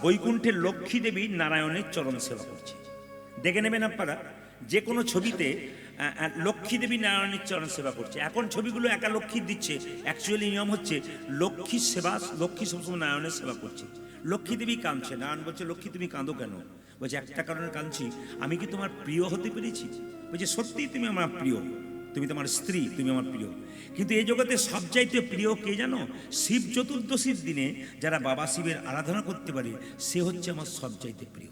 বৈকুণ্ঠের লক্ষ্মী দেবী নারায়ণের চরণ সেবা করছে। দেখে নেবেন আপনারা, যে কোনো ছবিতে লক্ষ্মী দেবী নারায়ণের চরণ সেবা করছে। এখন ছবিগুলো একা লক্ষ্মী দিচ্ছে, অ্যাকচুয়ালি নিয়ম হচ্ছে লক্ষ্মীর সেবা, লক্ষ্মী সবসময় নারায়ণের সেবা করছে। লক্ষ্মী দেবী কাঁদছে, নারায়ণ বলছে লক্ষ্মী তুমি কাঁদো কেন? বলছে একটা কারণে কাঁদছি, আমি কি তোমার প্রিয় হতে পেরেছি? বলছে সত্যিই তুমি আমার প্রিয়, তুমি তোমার স্ত্রী, তুমি আমার প্রিয়। কিন্তু এই জগতে সবচাইতে প্রিয় কে জানো? শিব চতুর্দশীর দিনে যারা বাবা শিবের আরাধনা করতে পারে, সে হচ্ছে আমার সবচাইতে প্রিয়।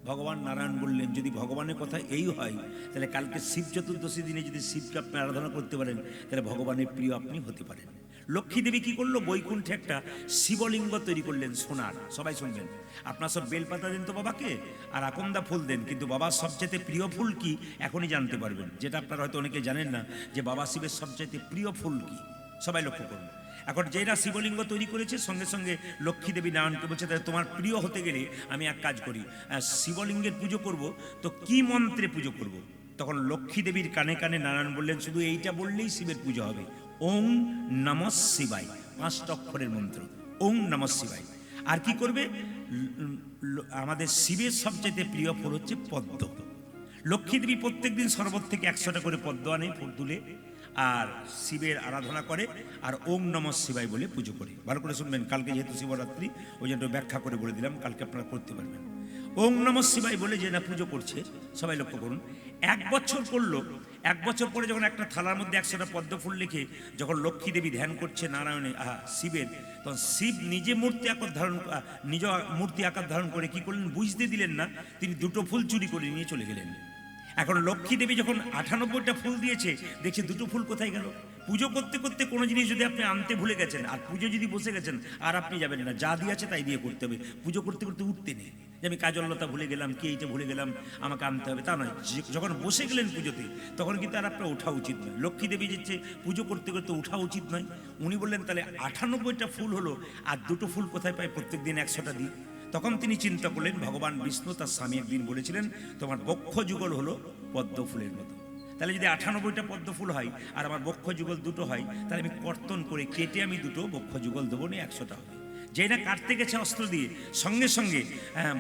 ভগবান নারায়ণ বললেন যদি ভগবানের কথা এই হয়, তাহলে কালকে শিব চতুর্দশী দিনে যদি শিবকে আপনি আরাধনা করতে পারেন, তাহলে ভগবানের প্রিয় আপনি হতে পারেন। লক্ষ্মী দেবী কি করলো? বৈকুণ্ঠে একটা শিবলিঙ্গ তৈরি করলেন সোনার। সবাই শুনবেন, আপনার সব বেলপাতা দেন তো বাবাকে, আর আকন্দা ফুল দেন, কিন্তু বাবার সবচাইতে প্রিয় ফুল কি এখনই জানতে পারবেন, যেটা আপনারা হয়তো অনেকে জানেন না, যে বাবা শিবের সবচাইতে প্রিয় ফুল কি। সবাই লক্ষ্য করুন। এখন যেটা শিবলিঙ্গ তৈরি করেছে, সঙ্গে সঙ্গে লক্ষ্মী দেবী নারায়ণকে বলছে তাহলে তোমার প্রিয় হতে গেলে আমি এক কাজ করি, শিবলিঙ্গের পুজো করব, তো কি মন্ত্রে পুজো করব? তখন লক্ষ্মী দেবীর কানে কানে নারায়ণ বললেন শুধু এইটা বললেই শিবের পুজো হবে, ওং নমঃ শিবায়, 5টা অক্ষরের মন্ত্র, ওং নমঃ শিবায়। আর কি করবে? আমাদের শিবের সবচেয়ে প্রিয় ফুল হচ্ছে পদ্ম। লক্ষ্মী দেবী প্রত্যেক দিন শরবত থেকে 100টা করে পদ্ম আনে, ফুল তুলে, আর শিবের আরাধনা করে, আর ওং নমঃ শিবায় বলে পুজো করে। ভালো করে শুনবেন, কালকে যেহেতু শিবরাত্রি, ওই জন্য ব্যাখ্যা করে বলে দিলাম, কালকে আপনারা করতে পারবেন। ওং নমঃ শিবায় বলে যে না পুজো করছে, সবাই লক্ষ্য করুন। 1 বছর করলো, 1 বছর পরে যখন একটা থালার মধ্যে 100টা পদ্ম ফুল লিখে যখন লক্ষ্মী দেবী ধ্যান করছে নারায়ণে শিবের, তখন শিব নিজে মূর্তি আকার ধারণ করে কি করলেন বুঝতে দিলেন না, তিনি 2টো ফুল চুরি করে নিয়ে চলে গেলেন। এখন লক্ষ্মী দেবী যখন 98টা ফুল দিয়েছে, দেখছে 2টো ফুল কোথায় গেল। পুজো করতে করতে কোনো জিনিস যদি আপনি আনতে ভুলে গেছেন, আর পুজো যদি বসে গেছেন, আর আপনি যাবেন না, যা দিয়েছে তাই দিয়ে করতে হবে। পুজো করতে করতে উঠতে নেই যে আমি কাজললতা ভুলে গেলাম, কি এইটা ভুলে গেলাম, আমাকে আনতে হবে, তা নয়। যখন বসে গেলেন পুজোতে, তখন কিন্তু আর আপনার ওঠা উচিত নয়। লক্ষ্মী দেবী দিচ্ছে পুজো করতে করতে ওঠা উচিত নয়। উনি বললেন তাহলে 98টা ফুল হলো, আর 2টো ফুল কোথায় পাই? প্রত্যেক দিন 100টা দিই। তখন তিনি চিন্তা করলেন, ভগবান বিষ্ণু তার স্বামী একদিন বলেছিলেন তোমার বক্ষ যুগল হলো পদ্ম ফুলের মতো। তাহলে যদি 98টা পদ্ম ফুল হয় আর আমার বক্ষ যুগল 2টো হয়, তাহলে আমি কর্তন করে কেটে আমি 2টো বক্ষ যুগল দেবো, নিয়ে 100টা হবে। যেই না কাটতে গেছে অস্ত্র দিয়ে, সঙ্গে সঙ্গে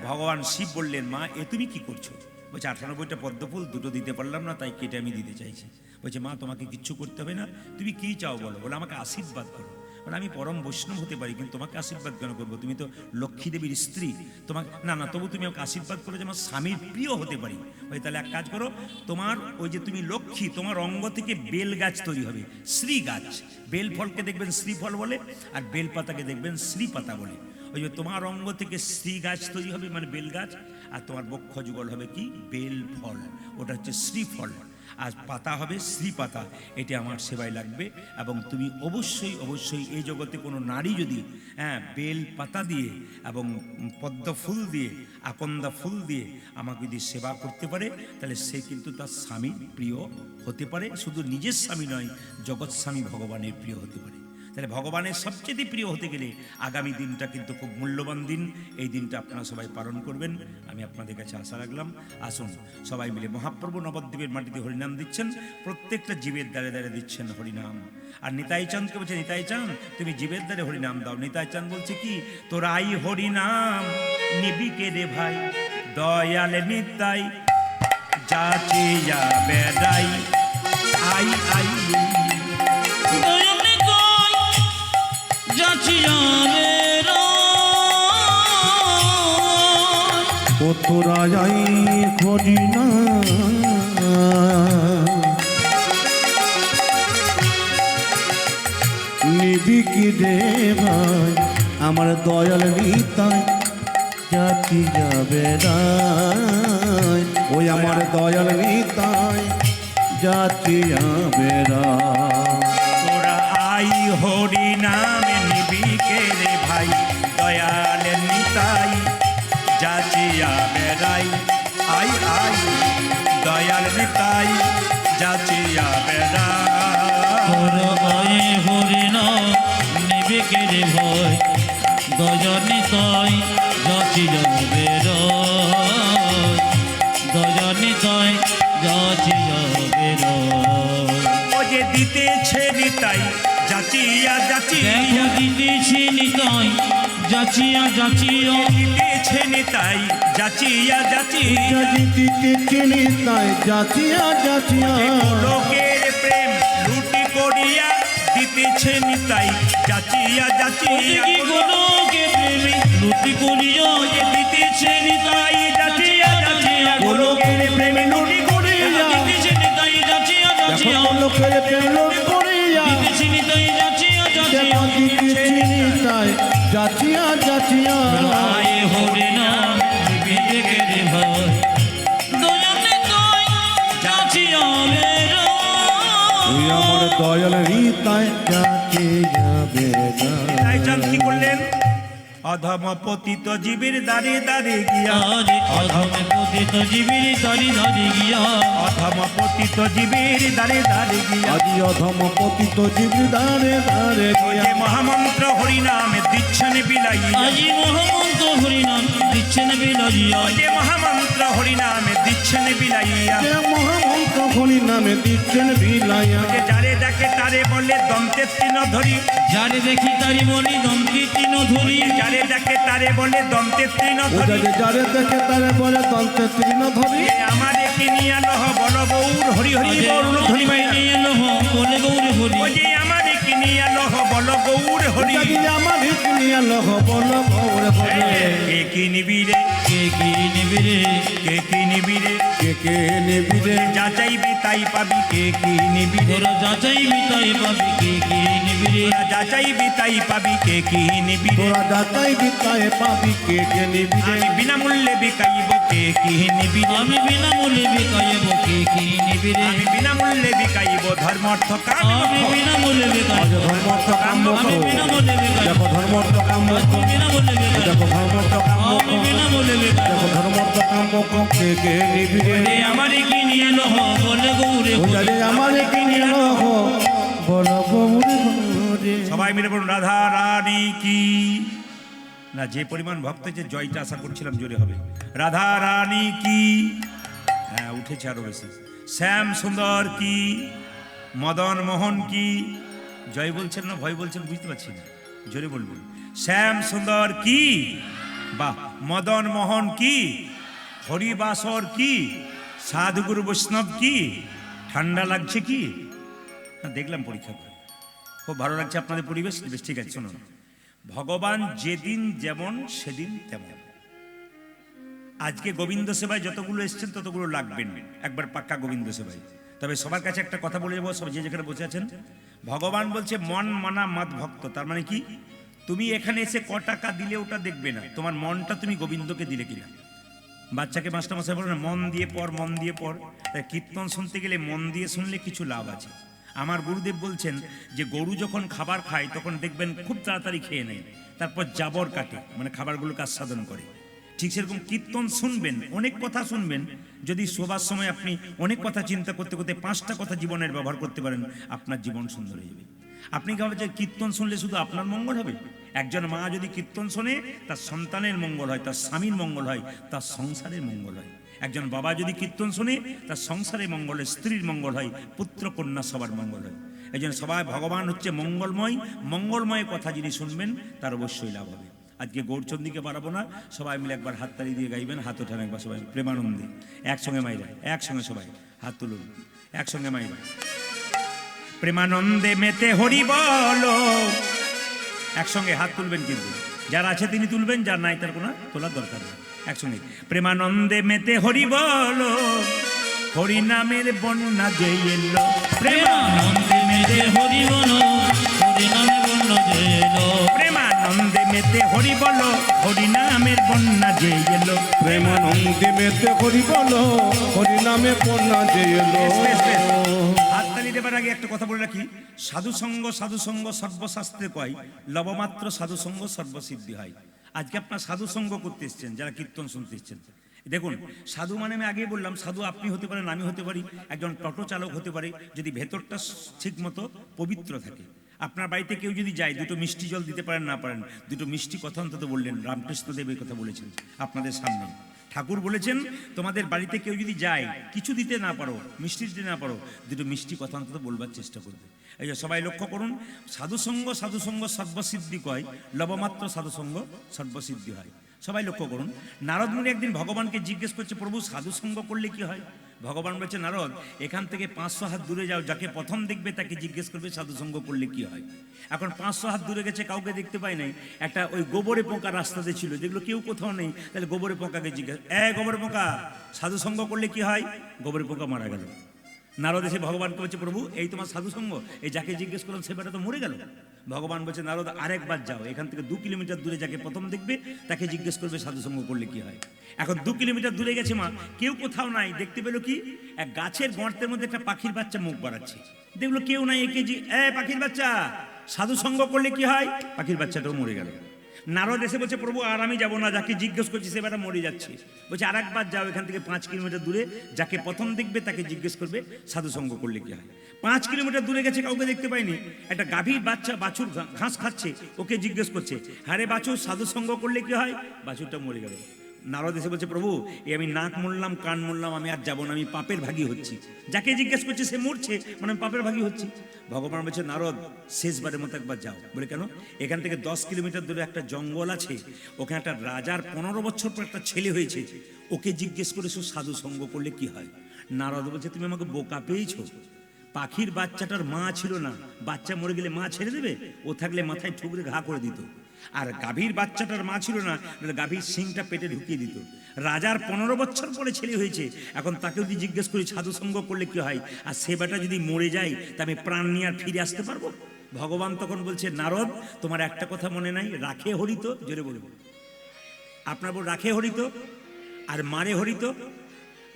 ভগবান শিব বললেন মা এ তুমি কি করছো? বলছে 98টা পদ্ম ফুল 2টো দিতে পারলাম না, তাই কেটে আমি দিতে চাইছি। বলছে মা তোমাকে কিচ্ছু করতে হবে না, তুমি কি চাও বলো। বলে আমাকে আশীর্বাদ করো। মানে আমি পরম বৈষ্ণব হতে পারি, কিন্তু তোমাকে আশীর্বাদ কেন করবো? তুমি তো লক্ষ্মী দেবীর স্ত্রী, তোমাকে না তবু তুমি আমাকে আশীর্বাদ করো যে আমার স্বামীর প্রিয় হতে পারি। ওই তাহলে এক কাজ করো, তোমার ওই যে তুমি লক্ষ্মী, তোমার অঙ্গ থেকে বেল গাছ তৈরি হবে, শ্রী গাছ। বেল ফলকে দেখবেন শ্রীফল বলে, আর বেল পাতাকে দেখবেন শ্রীপাতা বলে। ওই যে তোমার অঙ্গ থেকে শ্রী গাছ তৈরি হবে, মানে বেল গাছ, আর তোমার বক্ষ যুগল হবে কি? বেল ফল, ওটা হচ্ছে শ্রীফল। আর পাতা হবে শ্রীপাতা। এটা আমার সেবায় লাগবে। এবং তুমি অবশ্যই অবশ্যই এই জগতে কোনো নারী যদি বেল পাতা দিয়ে এবং পদ্ম ফুল দিয়ে, আকন্দা ফুল দিয়ে আমাকে যদি সেবা করতে পারে, তাহলে সে কিন্তু তার স্বামীর প্রিয় হতে পারে। শুধু নিজের স্বামী নয়, জগৎ স্বামী ভগবানের প্রিয় হতে পারে। তাহলে ভগবানের সবচেয়ে প্রিয় হতে গেলে আগামী দিনটা কিন্তু খুব মূল্যবান দিন। এই দিনটা আপনারা সবাই পালন করবেন, আমি আপনাদের কাছে আশা রাখলাম। আসুন সবাই মিলে মহাপ্রভু নবদ্বীপের মাটিতে হরিনাম দিচ্ছেন, প্রত্যেকটা জীবের দ্বারে দ্বারে দিচ্ছেন হরিনাম। আর নিতাই চাঁদকে বলছে নিতাই চাঁদ তুমি জীবের দ্বারে হরিনাম দাও। নিতাই চাঁদ বলছে কি, তোরাই হরিনাম নিবি কে রে ভাই, দয়াল নিতাই যাচিয়া বেড়াই আই আই তোরাই হরিনা নিবি কি রে ভাই, আমার দয়াল নিতাই জাতি যাবে রায়। ওই আমার দয়াল নিতাই জাতি যাবে রায়। তোরা আই হরি নামে নিবি কে রে ভাই, দয়াল নিতাই যাচিয়া বেড়াই আই আই, দয়াল নিতাই যাচিয়া বেড়াই। তোরা আই হরি নাম নিবি কে রে ভাই, দয়াল নিতাই যাচিয়া বেড়াই, দয়াল নিতাই যাচিয়া বেড়াই। ও যে দিতেছে নিতাই যাচিয়া যাচিয়া, দেখো দিতেছে নিতাই যাচিয়া যাচিয়া, দিতেছে দিতেছে নিতাই যাচিয়া যাচিয়া দিতেছে নিতাই যাচিয়া যাচিয়া লোকের প্রেম লুটি করিয়া দিতেছে নিতাই যাচিয়া যাচিয়া কি গোলকে প্রেমে লুটি করিয়া দিতেছে নিতাই যাচিয়া যাচিয়া গোলকের প্রেমে লুটি করিয়া দিতেছে নিতাই যাচিয়া যাচিয়া গোলকের প্রেমে লুটি করিয়া দিতেছে নিতাই যাচিয়া যাচিয়া দিতেছে নিতাই যাচিয়া যাচিয়া আয় হরে নাম নিবে রে ভাই দয়ালে তুই যাচিয়া রে ওই আমার দয়াল নিতাই যাকে যাবে তাই চাঁদ কি করলেন অধম পতিত জীবের দ্বারে দ্বারে গিয়া আরে অধমে পতিত জীবের দারি দারি গিয়া অধম পতিত জীবের দ্বারে দ্বারে গিয়া আদি অধম পতিত জীব দারে দারে গিয়া যে মহামন্ত্র হরিনামে দিচ্ছেন বিলাইয়া আজি মহামন্ত্র হরিনাম দিচ্ছেন বিলাইয়া যে মহামন্ত্র হরিনামে দিচ্ছেন বিলাইয়া যে মহামন্ত্র হরি নামে দিচ্ছেন বিলাইয়া যে যারে ডাকে তারে বলে দন্তে তৃণ ধরি যারে দেখি তারি বলি দন্তি তিন ধরি যারে ডাকে তারে বলে দন্তে তৃণ ও ধরি যাকে যারে দেখে তারে বলে দন্তে তৃণ ধরি আমারে কিনিয়া লহ বল গৌর হরি হরি বল ধরি মাই নিয়ে লহ বলে গৌরে হরি ও যে আমারে কিনিয়া লহ বল গৌর হরি যাকে আমার হিকনিয়া লহ বল গৌর হরি কে কি নিবিরে কে কি নিবি রে কে কি নিবিরে কে নিবিরে যা চাইবি তাই পাবি কে কি নিবিরে তোরা যাচাই বিতাই পাবি কে কি নিবি রে যা চাইবি তাই পাবি কে কি নিবিরে তোরা যাতাই বিতায় পাবি কে নিবিরে আমি বিনামূল্যে বিকাইব কে কি নিবিরে আমি বিনামূল্যে বিকাইব কে কি নিবি রে আমি বিনামূল্যে বিকাইব ধর্মার্থ কাম আমি বিনামূল্যে বিকাইব ধর্মর্থ কাম্য আমি বিনামূল্যে বিকাইব দেখো ধর্মর্থ কাম্য আমি বিনামূল্যে বিকাইব দেখো ধর্মর্থ কাম্য আমি বিনামূল্যে বিকাইব দেখো ধর্মর্থ কাম্য কে নিবিরে রে আমারে কি নিয়ে লহ বলে গৌরে ও যারে আমার কিনিয়া লহ বল গৌর হরি সবাই মিলে বলুন রাধা রানী কি না যে পরিমাণ ভক্ত যে জয়টা আশা করছিলাম জোরে হবে রাধা রানী কি হ্যাঁ উঠেছে আরো বেশি শ্যাম সুন্দর কি মদন মোহন কি জয় বলছেন না ভয় বলছেন বুঝতে পারছি না জোরে বলবো শ্যাম সুন্দর কি বাহ মদন মোহন কি হরিবাসর কি সাধুগুরু বৈষ্ণব কি ঠান্ডা লাগছে কি না দেখলাম পরীক্ষা করে খুব ভালো লাগছে আপনাদের পরিবেশ বেশ ঠিক আছে শুনুন ভগবান যেদিন যেমন সেদিন তেমন আজকে গোবিন্দ সেবায় যতগুলো এসছেন ততগুলো লাগবেন একবার পাক্কা গোবিন্দ সেবায় তবে সবার কাছে একটা কথা বলে যাবো সব যে যেখানে বসে আছেন ভগবান বলছে মন মানা মাত ভক্ত তার মানে কি তুমি এখানে এসে ক টাকা দিলে ওটা দেখবে না তোমার মনটা তুমি গোবিন্দকে দিলে কিনা বাচ্চাকে মাস্টারমশাই বলে না মন দিয়ে পড় তাই কীর্তন শুনতে গেলে মন দিয়ে শুনলে কিছু লাভ আছে আমার গুরুদেব বলছেন যে গরু যখন খাবার খায় তখন দেখবেন খুব তাড়াতাড়ি খেয়ে নেয় তারপর জাবর কাটে মানে খাবারগুলোকে আস্বাদন করে ঠিক সেরকম কীর্তন শুনবেন অনেক কথা শুনবেন যদি শোবার সময় আপনি অনেক কথা চিন্তা করতে করতে 5টা কথা জীবনের ব্যবহার করতে পারেন আপনার জীবন সুন্দর হয়ে যাবে আপনি কি ভাবছেন কীর্তন শুনলে শুধু আপনার মঙ্গল হবে একজন মা যদি কীর্তন শোনে তার সন্তানের মঙ্গল হয় তার স্বামীর মঙ্গল হয় তার সংসারের মঙ্গল হয় একজন বাবা যদি কীর্তন শোনে তার সংসারে মঙ্গল হয় স্ত্রীর মঙ্গল হয় পুত্র কন্যা সবার মঙ্গল হয় এই জন্য সবাই ভগবান হচ্ছে মঙ্গলময় কথা যিনি শুনবেন তার অবশ্যই লাভ হবে আজকে গৌরচন্দ্রীকে বাড়াবো না সবাই মিলে একবার হাততালি দিয়ে গাইবেন হাত ওঠান একবার সবাই প্রেমানন্দে একসঙ্গে মাইরা একসঙ্গে সবাই হাত তুলুন একসঙ্গে মাইরা প্রেমানন্দে মেতে হরি বলো একসঙ্গে হাত তুলবেন কিন্তু যার আছে তিনি তুলবেন যার নাই তার কোনো তোলার দরকার নেই একসঙ্গে প্রেমানন্দে মেতে হরি বলো হরি নামের বন্যা যে এলো প্রেমানন্দে মেতে হরি বলো হরি নামে বন্য জেলো প্রেমানন্দে মেতে হরি বলো হরি নামের বন্যা যে এলো প্রেমানন্দে মেতে হরি বলো হরি নামে পূর্ণা যে এলো হাততালি দেবার আগে একটা কথা বলে রাখি সাধুসঙ্গ সর্বশাস্ত্রে কয় লবমাত্র সাধুসঙ্গ সর্বসিদ্ধি হয় আজকে আপনার সাধুসঙ্গ করতে এসছেন যারা কীর্তন শুনতে এসছেন দেখুন সাধু মানে আমি আগেই বললাম সাধু আপনি হতে পারেন আমি হতে পারি একজন টোটো চালক হতে পারে যদি ভেতরটা ঠিক মতো পবিত্র থাকে আপনার বাড়িতে কেউ যদি যায় দুটো মিষ্টি জল দিতে পারেন না পারেন দুটো মিষ্টি কথা অন্তত বললেন রামকৃষ্ণদেব এই কথা বলেছেন আপনাদের সামনে ঠাকুর বলেছেন তোমাদের বাড়িতে কেউ যদি যায় কিছু দিতে না পারো মিষ্টি দিতে না পারো দুটো মিষ্টি কথা অন্তত বলবার চেষ্টা করবে এই যে সবাই লক্ষ্য করুন সাধুসঙ্গ সর্বসিদ্ধি কয় লবমাত্র সাধুসঙ্গ সর্বসিদ্ধি হয় সবাই লক্ষ্য করুন, নারদ মুনি একদিন ভগবানকে জিজ্ঞেস করছে, প্রভু সাধু সঙ্গ করলে কি হয়? ভগবান বলছে, নারদ এখান থেকে 500 হাত দূরে যাও, যাকে প্রথম দেখবে তাকে জিজ্ঞেস করবে সাধু সঙ্গ করলে কি হয়। এখন 500 হাত দূরে গেছে, কাউকে দেখতে পাই নাই, একটা ওই গোবরে পোকা রাস্তাতে ছিল, যেগুলো কেউ কোথাও নেই, তাহলে গোবরে পোকাকে জিজ্ঞেস, গোবরে পোকা সাধু সঙ্গ করলে কি হয়? গোবরে পোকা মারা গেল। নারদ এসে ভগবানকে বলছে, প্রভু এই তোমার সাধু সঙ্গ, এই যাকে জিজ্ঞেস করলাম সে বেটা তো মরে গেল। ভগবান বলছে, নারদ আরেকবার যাও, এখান থেকে 2 কিলোমিটার দূরে যাকে প্রথম দেখবে তাকে জিজ্ঞেস করবে সাধু সঙ্গ করলে কি হয়। এখন 2 কিলোমিটার দূরে গেছে মা, কেউ কোথাও নাই, দেখতে পেলো কি এক গাছের গর্তের মধ্যে একটা পাখির বাচ্চা মুখ বাড়াচ্ছে, দেখলো কেউ নাই, একে পাখির বাচ্চা সাধু সঙ্গ করলে কি হয়? পাখির বাচ্চাটাও মরে গেল। নারদ এসে বলছে, প্রভু আর আমি যাবো না, যাকে জিজ্ঞেস করছি সে বেটা মরে যাচ্ছে। বলছে আরেকবার যাও, এখান থেকে 5 কিলোমিটার দূরে যাকে প্রথম দেখবে তাকে জিজ্ঞেস করবে সাধু সঙ্গ করলে কি হয়। 5 কিলোমিটার দূরে গেছে, কাউকে দেখতে পাইনি, একটা গাভীর বাচ্চা বাছুর ঘাস খাচ্ছে, ওকে জিজ্ঞেস করছে, হারে বাছুর সাধু সঙ্গ করলে কি হয়? বাছুরটা মরে গেল। নারদ এসে বলছে, প্রভু এই আমি নাক মরলাম, কান মরলাম, আমি আর যাবো না, আমি পাপের ভাগী হচ্ছি, যাকে জিজ্ঞেস করছে সে মরছে, মানে আমি পাপের ভাগী হচ্ছি। ভগবান বলছে, নারদ শেষবারের মতো একবার যাও। বলে কেন? এখান থেকে 10 কিলোমিটার দূরে একটা জঙ্গল আছে, ওখানে একটা রাজার 15 বছর পর একটা ছেলে হয়েছে, ওকে জিজ্ঞেস করেছো সাধু সঙ্গ করলে কি হয়। নারদ বলছে, তুমি আমাকে বোকা পেয়েছো, পাখির বাচ্চাটার মা ছিল না, বাচ্চা মরে গেলে মা ছেড়ে দেবে? ও থাকলে মাথায় ঠুকরে ঘা করে দিত। আর গাভীর বাচ্চাটার মা ছিল না, গাভীর শিংটা পেটে ঢুকিয়ে দিত। রাজার 15 বছর পরে ছেলে হয়েছে, এখন তাকে যদি জিজ্ঞেস করি সাধু সঙ্গ করলে কি হয়, আর সে বেটা যদি মরে যায় তা আমি প্রাণ নিয়ে আর ফিরে আসতে পারবো? ভগবান তখন বলছে, নারদ তোমার একটা কথা মনে নাই, রাখে হরিত, জোরে বলবো, আপনার বল রাখে হরিত আর মারে হরিত।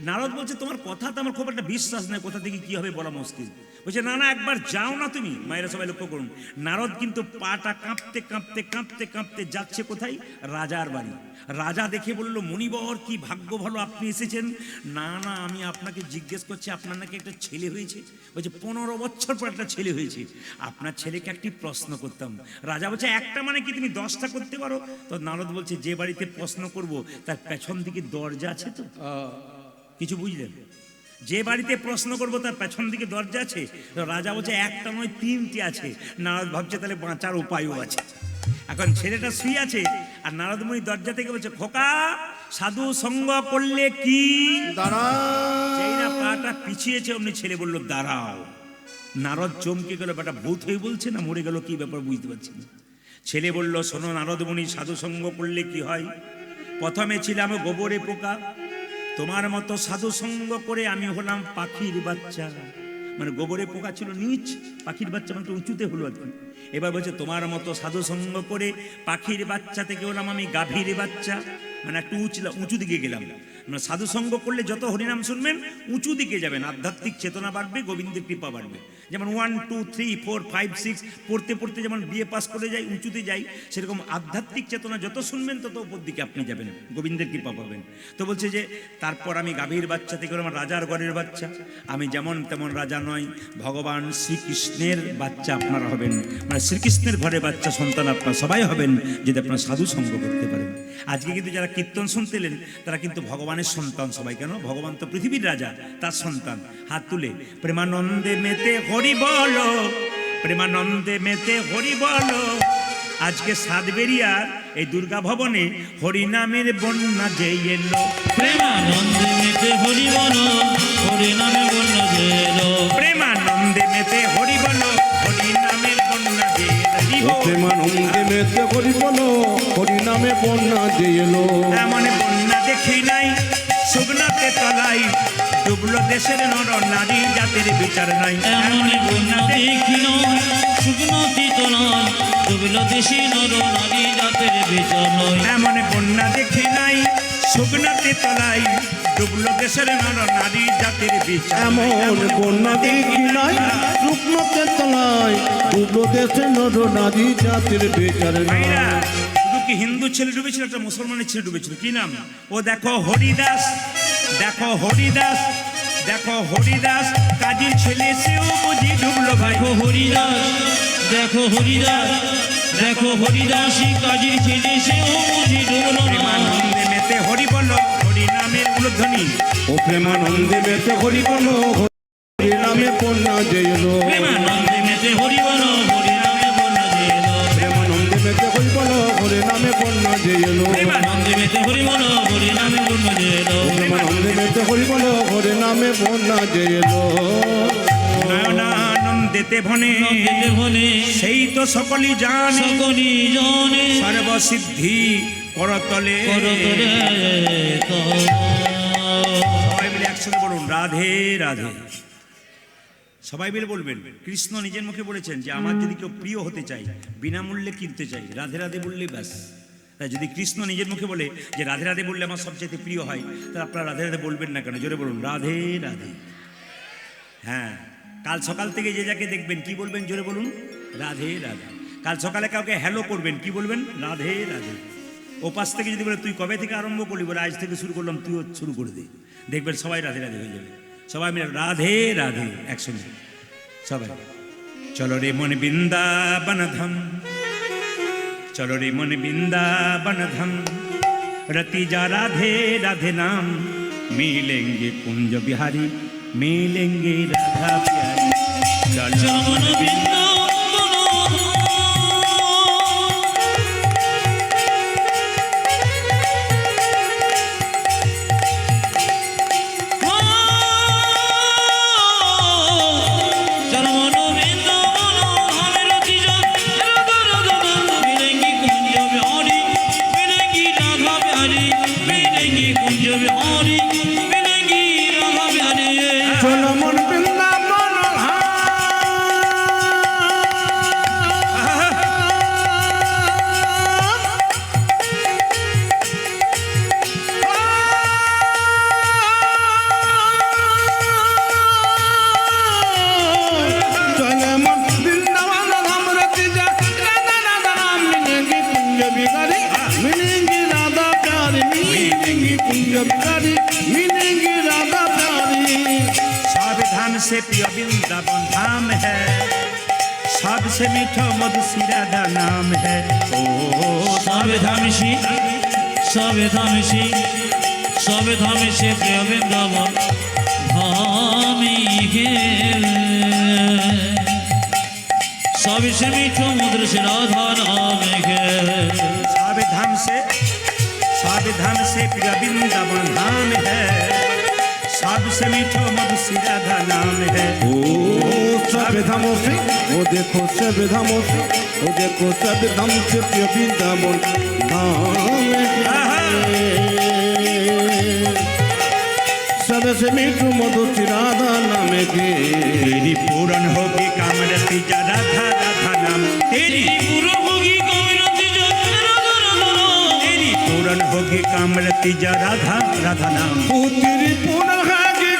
নারদ বলছে, তোমার কথা তো আমার খুব একটা বিশ্বাস নেই, কোথা থেকে কি হবে বলা মুশকিল। বলছে, না না একবার যাও না তুমি। মায়েরা সবাই লক্ষ্য করুন, নারদ কিন্তু পাটা কাঁপতে কাঁপতে কাঁপতে কাঁপতে যাচ্ছে কোথায়? রাজার বাড়ি। রাজা দেখে বলল, মুনিবর কি ভাগ্য ভালো আপনি এসেছেন। না না আমি আপনাকে জিজ্ঞেস করছি, আপনার নাকি একটা ছেলে হয়েছে। বলছে 15 বছর পর একটা ছেলে হয়েছে, আপনার ছেলেকে একটি প্রশ্ন করতাম। রাজা বলছে, একটা মানে কি তুমি 10টা করতে পারো? তো নারদ বলছে, যে বাড়িতে প্রশ্ন করব তার পেছন দিকে দরজা আছে তো? কিছু বুঝলেন? যে বাড়িতে প্রশ্ন করবো তার পেছন দিকে দরজা আছে? রাজা বলছে, একটা নয় 3টি আছে। নারদ ভাবছে তাহলে বাঁচার উপায়ও আছে। এখন ছেলেটা শুয়ে আছে, আর নারদমণি দরজা থেকে বলছে, খোকা সাধু সঙ্গ করলে কি? যেই না পাটা পিছিয়েছে অমনি ছেলে বলল, দাঁড়াও। নারদ চমকে গেল, বেটা ভূত হয়ে বলছে না মরে গেল, কি ব্যাপার বুঝতে পারছি না। ছেলে বলল, শোনো নারদমণি, সাধু সঙ্গ করলে কি হয়? প্রথমে ছিলাম গোবরে পোকা, তোমার মতো সাধু সঙ্গ করে আমি হলাম পাখির বাচ্চা। মানে গোবরে পোকা ছিল নিচ, পাখির বাচ্চা মানে উঁচুতে হলো আর কি। এবার বলছে, তোমার মতো সাধু সঙ্গ করে পাখির বাচ্চা থেকে হলাম আমি গাভীর বাচ্চা, মানে একটু উঁচু দিকে গেলাম। মানে সাধু সঙ্গ করলে যত হরিনাম শুনবেন উঁচু দিকে যাবেন, আধ্যাত্মিক চেতনা বাড়বে, গোবিন্দের কৃপা বাড়বে। যেমন 1 2 3 4 5 6 পড়তে পড়তে যেমন বিএ পাস করে যাই, উঁচুতে যাই, সেরকম আধ্যাত্মিক চেতনা যত শুনবেন তত উপর দিকে আপনি যাবেন, গোবিন্দের কৃপা পাবেন। তো বলছে যে তারপর আমি গাভীর বাচ্চা থেকে আমার রাজার ঘরের বাচ্চা, আমি যেমন তেমন রাজা নয়, ভগবান শ্রীকৃষ্ণের বাচ্চা আপনারা হবেন, মানে শ্রীকৃষ্ণের ঘরে বাচ্চা সন্তান আপনারা সবাই হবেন যদি আপনারা সাধু সঙ্গ করতে পারেন। আজকে কিন্তু যারা কীর্তন শুনতেলেন তারা কিন্তু ভগবানের সন্তান সবাই। কেন? ভগবান তো পৃথিবীর রাজা, তার সন্তান। হাত তুলে প্রেমানন্দে মেতে হরি বলো, প্রেমানন্দে মেতে হরি বলো। আজকে সাতবেরিয়ার এই দুর্গা ভবনে হরিনামের বন্যা যে এলো, প্রেমানন্দে মেতে হরি বলো, হরি নামে বন্যা যে এলো। প্রেমানন্দে মেতে হরি বলো, হরিনামের বন্যা যে এলো। প্রেমানন্দে মেতে হরি বলো, হরি নামে বন্যা যে এলো। এমন বন্যা দেখি নাই শুকনাতে তলাই, ডুবলো দেশের নর নারী জাতির বিচার নাই। এমন বন্যা দেখি নয় শুকনোতি তো নয়, ডুবলো দেশি নর নারী জাতের বিচার নয়। এমন বন্যা দেখি নাই শুকনাতে তলাই, ডুবলো দেশের নর নারী জাতির বিচার। এমন বন্যা দেখি নাই শুকনোতে তলায়, ডুবলো দেশে নর নারী জাতির বিচার নাই। ভাইরা, শুধু কি হিন্দু ছেলে ডুবেছিল, একটা মুসলমানের ছেলে ডুবেছিল। কি নাম? ও দেখো হরিদাস, দেখো হরিদাস, দেখো হরিদাস, কাজীর ছেলে সেও বুঝি ডুবলো ভাই। দেখো হরিদাস, দেখো হরিদাস, দেখো হরিদাসী কাজীর ছেলে সেও বুঝি ডুবলো না। প্রেমানন্দে মেতে হরি বলো, হরি নামের উলধ্বনি। ও প্রেমানন্দে মেতে হরি বলো, হরি নামে বন্যা যে এলো। প্রেমানন্দে মেতে হরি বলো, হরি নামে বন্যা যে এলো। প্রেমানন্দে মেতে হরি বলো হরি নামে বন্যা যে এলো নন্দে মেতে হরি বলো হরি নামে পূর্ণ যে এলো নন্দে মেতে হরি বলো হরি নামে বন্যা যে এলো নয়নানন্দেতে ভনে নন্দেতে ভনে সেই তো সকলই জানে সকলি জনে সর্বসিদ্ধি করতলে করতলে সবাই মিলে একসাথে বলুন রাধে রাধে। সবাই মিলে বলবেন। কৃষ্ণ নিজের মুখে বলেছেন যে আমার যদি কেউ প্রিয় হতে চাই বিনামূল্যে কিনতে চাই রাধে রাধে বললেই ব্যাস। তাই যদি কৃষ্ণ নিজের মুখে বলে যে রাধে রাধে বললে আমার সবচেয়ে প্রিয় হয়, তাহলে আপনারা রাধে রাধে বলবেন না কেন? জোরে বলুন রাধে রাধে। হ্যাঁ, কাল সকাল থেকে যে যাকে দেখবেন কি বলবেন? জোরে বলুন রাধে রাধে। কাল সকালে কাউকে হ্যালো করবেন, কি বলবেন? রাধে রাধে। ওপাশ থেকে যদি বলে তুই কবে থেকে আরম্ভ করলি, বলে আজ থেকে শুরু করলাম, তুইও শুরু করে দে, দেখবেন সবাই রাধে রাধে হয়ে যাবে। সবাই মিলে রাধে রাধে একসঙ্গে সবাই। চলো রে মন বৃন্দাবন ধাম, চলো রে মন বৃন্দাবন ধাম, रति जा राधे राधे नाम, मिलेंगे कुंज बिहारी, मिलेंगे राधा प्यारी। चलो मन बिंदु চলো মন বৃন্দাবন চলো মন বৃন্দাবন ধাম রতি যা রাধা রাধা নাম মিলেंगे कुंज बिहारी मिलेंगे राधा प्यारी मिलेंगे कुंज बिहारी मिलेंगे राधा प्यारी। सावधान से प्रिय वृंदावन धाम है, सबसे मीठो मधु श्री राधा नाम है। ओ সবে ধামেশি সবে ধামেশি সবে ধামেশি প্রিয় বৃন্দাবন ধামে গে সবে সে মিঠো মধুর সে রাধা নামে গে सावधान से प्रिय वृंदावन धाम है, सबसे मीठो मधु श्री राधा नाम है। ओ सब धामों से वो देखो सब धामों से वो देखो सब धाम से प्रिय वृंदावन धाम है। सबसे मीठू मधु श्री राधा नाम के तेरी पूर्ण होगी कामरति जा राधा राधा नाम, तेरी पूर्ण होगी कामरति जा राधा राधा नाम, तेरी पूर्ण होगी कामरति जा राधा राधा नाम। वो तेरी पूर्ण है कि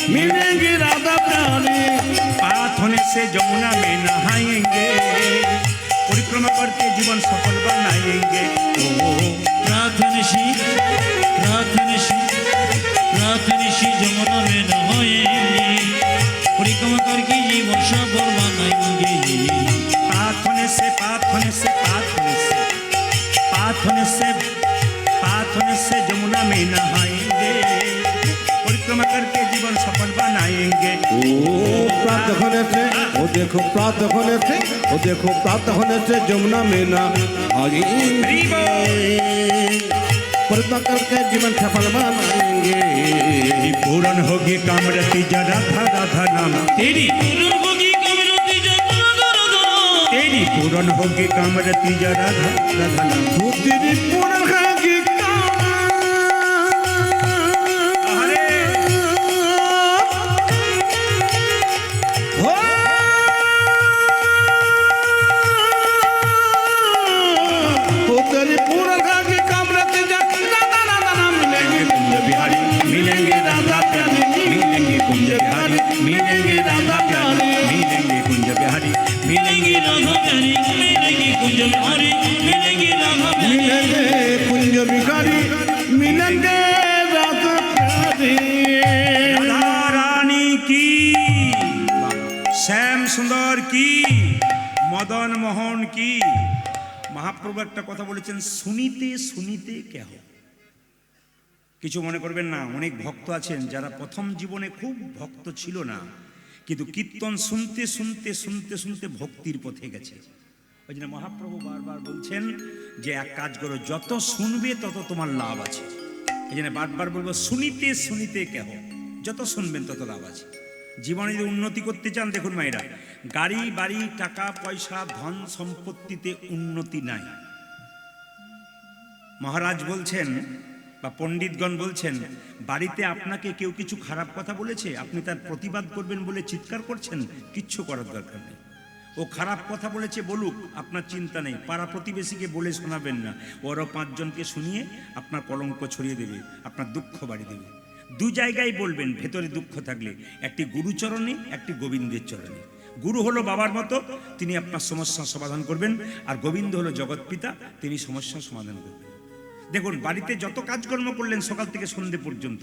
मिलेंगे राधा प्यारी। पाथ होने से जमुना में नहाएंगे, परिक्रमा करके जीवन सफल बनाएंगे। ओ प्रार्थनिशी जमुना में नहाएंगे, परिक्रमा करके जीवन सफल बनाएंगे। पाथ होने से जमुना में नहाएंगे, परिक्रमा करके जीवन सफल बनाएंगे। ओ प्रातः होने से वो देखो प्रातः होने से वो देखो प्रातः होने से जमुना में ना आएंगे, परिक्रमा करके जीवन सफल बनाएंगे। तेरी पूर्ण होगी कामरति जा राधा राधा नाम, तेरी पूर्ण होगी कामरति जा राधा राधा नाम, तेरी पूर्ण होगी कामरति जा राधा राधा नाम। वो तेरी पूर्ण है कि मिलेंगे राधा प्यारी, मिलेंगे कुंज बिहारी, मिलेंगे राधा प्यारी, मिलेंगे कुंज बिहारी, मिलेंगे राधा प्यारी, मिलेंगे कुंज बिहारी, मिलेंगे राधा प्यारी, मिलेंगे कुंज बिहारी, मिलेंगे राधा प्यारी। राधा रानी কি, মদন মোহন কি। মহাপ্রভু একটা কথা বলেছেন, শুনিতে শুনিতে কেহ। কিছু মনে করবেন না, অনেক ভক্ত আছেন যারা প্রথম জীবনে খুব ভক্ত ছিল না, কিন্তু কীর্তন শুনতে শুনতে শুনতে শুনতে ভক্তির পথে গেছে। ওই জন্য মহাপ্রভু বারবার বলছেন যে এক কাজ করো, যত শুনবে তত তোমার লাভ আছে। এই জন্য বারবার বলবো, শুনিতে শুনিতে কেহ, যত শুনবেন তত লাভ আছে। জীবনে যদি উন্নতি করতে চান, দেখুন মায়েরা, গাড়ি বাড়ি টাকা পয়সা ধন সম্পত্তিতে উন্নতি নাই। মহারাজ বলছেন বা পণ্ডিতগণ বলছেন, বাড়িতে আপনাকে কেউ কিছু খারাপ কথা বলেছে, আপনি তার প্রতিবাদ করবেন বলে চিৎকার করছেন, কিচ্ছু করার দরকার নেই। ও খারাপ কথা বলেছে বলুক, আপনার চিন্তা নেই, পাড়া প্রতিবেশীকে বলে শোনাবেন না, ওরও 5 জনকে শুনিয়ে আপনার কলঙ্ক ছড়িয়ে দেবে, আপনার দুঃখ বাড়িয়ে দেবে। দু জায়গায় বলবেন ভেতরে দুঃখ থাকলে, একটি গুরুচরণে, একটি গোবিন্দের চরণে। গুরু হলো বাবার মতো, তিনি আপনার সমস্যার সমাধান করবেন, আর গোবিন্দ হলো জগৎ পিতা, তিনি সমস্যার সমাধান করবেন। দেখুন, বাড়িতে যত কাজকর্ম করলেন সকাল থেকে সন্ধ্যে পর্যন্ত,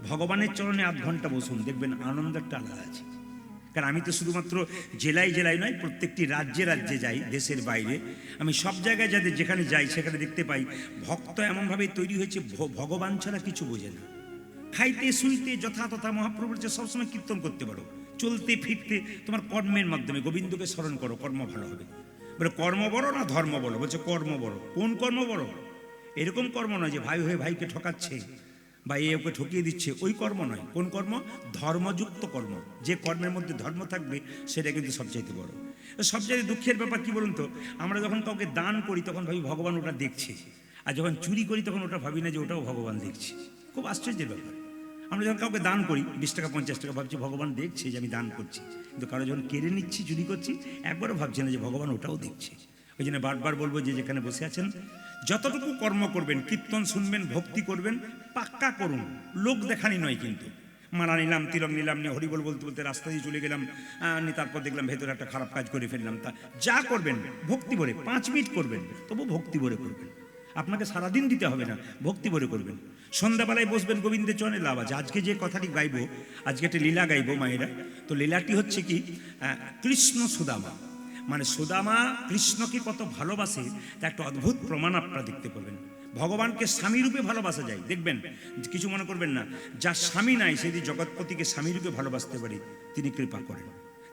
ভগবানের চরণে 8 ঘন্টা বসুন, দেখবেন আনন্দ একটা আলাদা আছে। কারণ আমি তো শুধুমাত্র জেলায় জেলায় নয়, প্রত্যেকটি রাজ্যে রাজ্যে যাই, দেশের বাইরে আমি সব জায়গায় যাদের যেখানে যাই সেখানে দেখতে পাই ভক্ত এমনভাবে তৈরি হয়েছে, ভগবান ছাড়া কিছু বোঝে না। খাইতে শুইতে যথাতথা মহাপ্রভুর যে সবসময় কীর্তন করতে পারো, চলতে ফিরতে তোমার কর্মের মাধ্যমে গোবিন্দকে স্মরণ করো, কর্ম ভালো হবে। বলে কর্ম বড় না ধর্ম বড়? বলছে কর্ম বড়। কোন কর্ম বড়? এরকম কর্ম নয় যে ভাই হয়ে ভাইকে ঠকাচ্ছে বা এ ওকে ঠকিয়ে দিচ্ছে, ওই কর্ম নয়। কোন কর্ম? ধর্মযুক্ত কর্ম। যে কর্মের মধ্যে ধর্ম থাকবে সেটা কিন্তু সবচাইতে বড়। সবচাইতে দুঃখের ব্যাপার কি বলুন তো, আমরা যখন কাউকে দান করি তখন ভাবি ভগবান ওটা দেখছে, আর যখন চুরি করি তখন ওটা ভাবি না যে ওটাও ভগবান দেখছে। খুব আশ্চর্যের ব্যাপার। আমরা যখন কাউকে দান করি 20 টাকা 50 টাকা, ভাবছি ভগবান দেখছে যে আমি দান করছি, কিন্তু কারো যখন কেড়ে নিচ্ছি, চুরি করছি, একবারও ভাবছি না যে ভগবান ওটাও দেখছে। ওই জন্য বারবার বলবো যে যেখানে বসে আছেন যতটুকু কর্ম করবেন, কীর্তন শুনবেন, ভক্তি করবেন, পাক্কা করুন, লোক দেখানি নয়। কিন্তু মালা নিলাম, তিলক নিলাম, নিয়ে হরিবল বলতে বলতে রাস্তা দিয়ে চলে গেলাম, তারপর দেখলাম ভেতরে একটা খারাপ কাজ করে ফেললাম, তা যা করবেন ভক্তি ভরে, 5 মিনিট করবেন, তবু ভক্তি ভরে করবেন। আপনাকে সারাদিন দিতে হবে না, ভক্তি ভরে করবেন। সন্ধ্যাবেলায় বসবেন, গোবিন্দের চরণে লাভ আছে। আজকে যে কথাটি গাইবো, আজকে একটা লীলা গাইবো মায়েরা। তো লীলাটি হচ্ছে কি, কৃষ্ণ সুদামা, মানে সুদামা কৃষ্ণকে কত ভালোবাসে তা একটা অদ্ভুত প্রমাণ আপনারা দেখতে পাবেন। ভগবানকে স্বামী রূপে ভালোবাসা যায়, দেখবেন। কিছু মনে করবেন না, যার স্বামী নাই সে যদি জগৎপতিকে স্বামী রূপে ভালোবাসতে পারে, তিনি কৃপা করেন।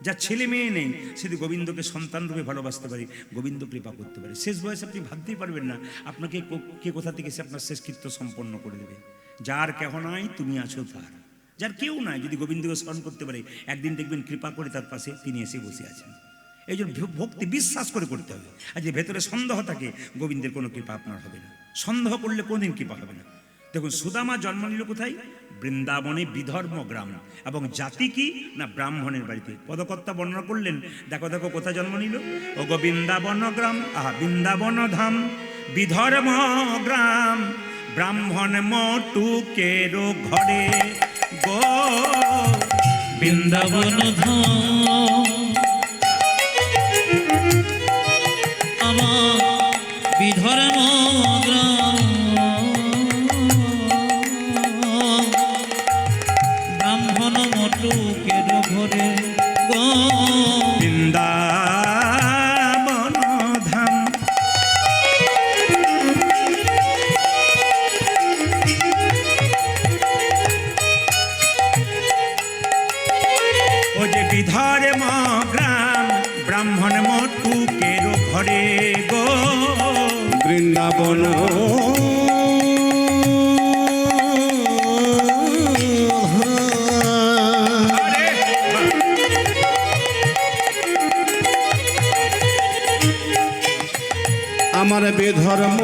যার ছেলে মেয়ে নেই সে যদি গোবিন্দকে সন্তান রূপে ভালোবাসতে পারে, গোবিন্দ কৃপা করতে পারে। শেষ বয়সে আপনি ভাবতেই পারবেন না আপনাকে কে কোথা থেকে সে আপনার শেষকৃত্য সম্পন্ন করে দেবে। যার কেহ নাই তুমি আছো তার, যার কেউ নাই যদি গোবিন্দকে স্মরণ করতে পারে, একদিন দেখবেন কৃপা করে তার পাশে তিনি এসে বসে আছেন। এই জন্য ভক্তি বিশ্বাস করে করতে হবে। আর যে ভেতরে সন্দেহ থাকে, গোবিন্দের কোনো কৃপা আপনার হবে না। সন্দেহ করলে কোনদিন কৃপা হবে না। দেখুন, সুদামা জন্ম নিল কোথায়? বৃন্দাবনে, বিধর্ম গ্রাম। এবং জাতি কি না, ব্রাহ্মণের বাড়িতে। পদকর্তা বর্ণনা করলেন, দেখো দেখো কোথায় জন্ম নিল। ও গো বৃন্দাবন গ্রাম, আহা বৃন্দাবন ধাম, বিধর্ম গ্রাম, ব্রাহ্মণ মটুকের ঘরে গো বৃন্দাবন ধাম, আমার বিধর্ম গ্রাম, ব্রাহ্মণ মটুকের ঘরে গো বৃন্দাবন ধাম। ও যে বিধর্ম গ্রাম, ব্রাহ্মণ মটুকের ঘরে গো বৃন্দাবন আমার বেধর্ম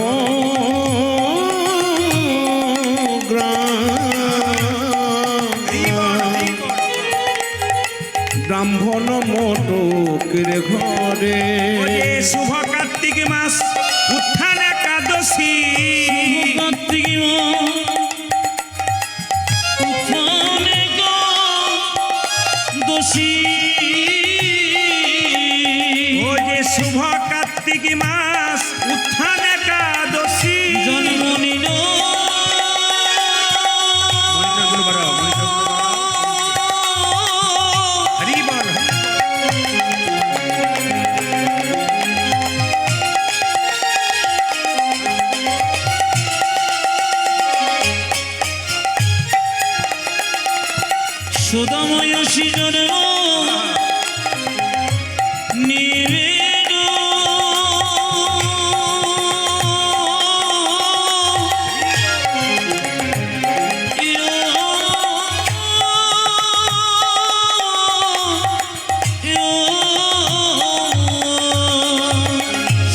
ব্রাহ্মণ মোটকের ঘরে। শুভ কার্তিক মাস, উত্থান একাদশী, কার্তিক দোষী, ও যে শুভ কার্তিক মাস, উত্থান একাদশী, জন্ম নিল একাদশী জন্ম নিবেদন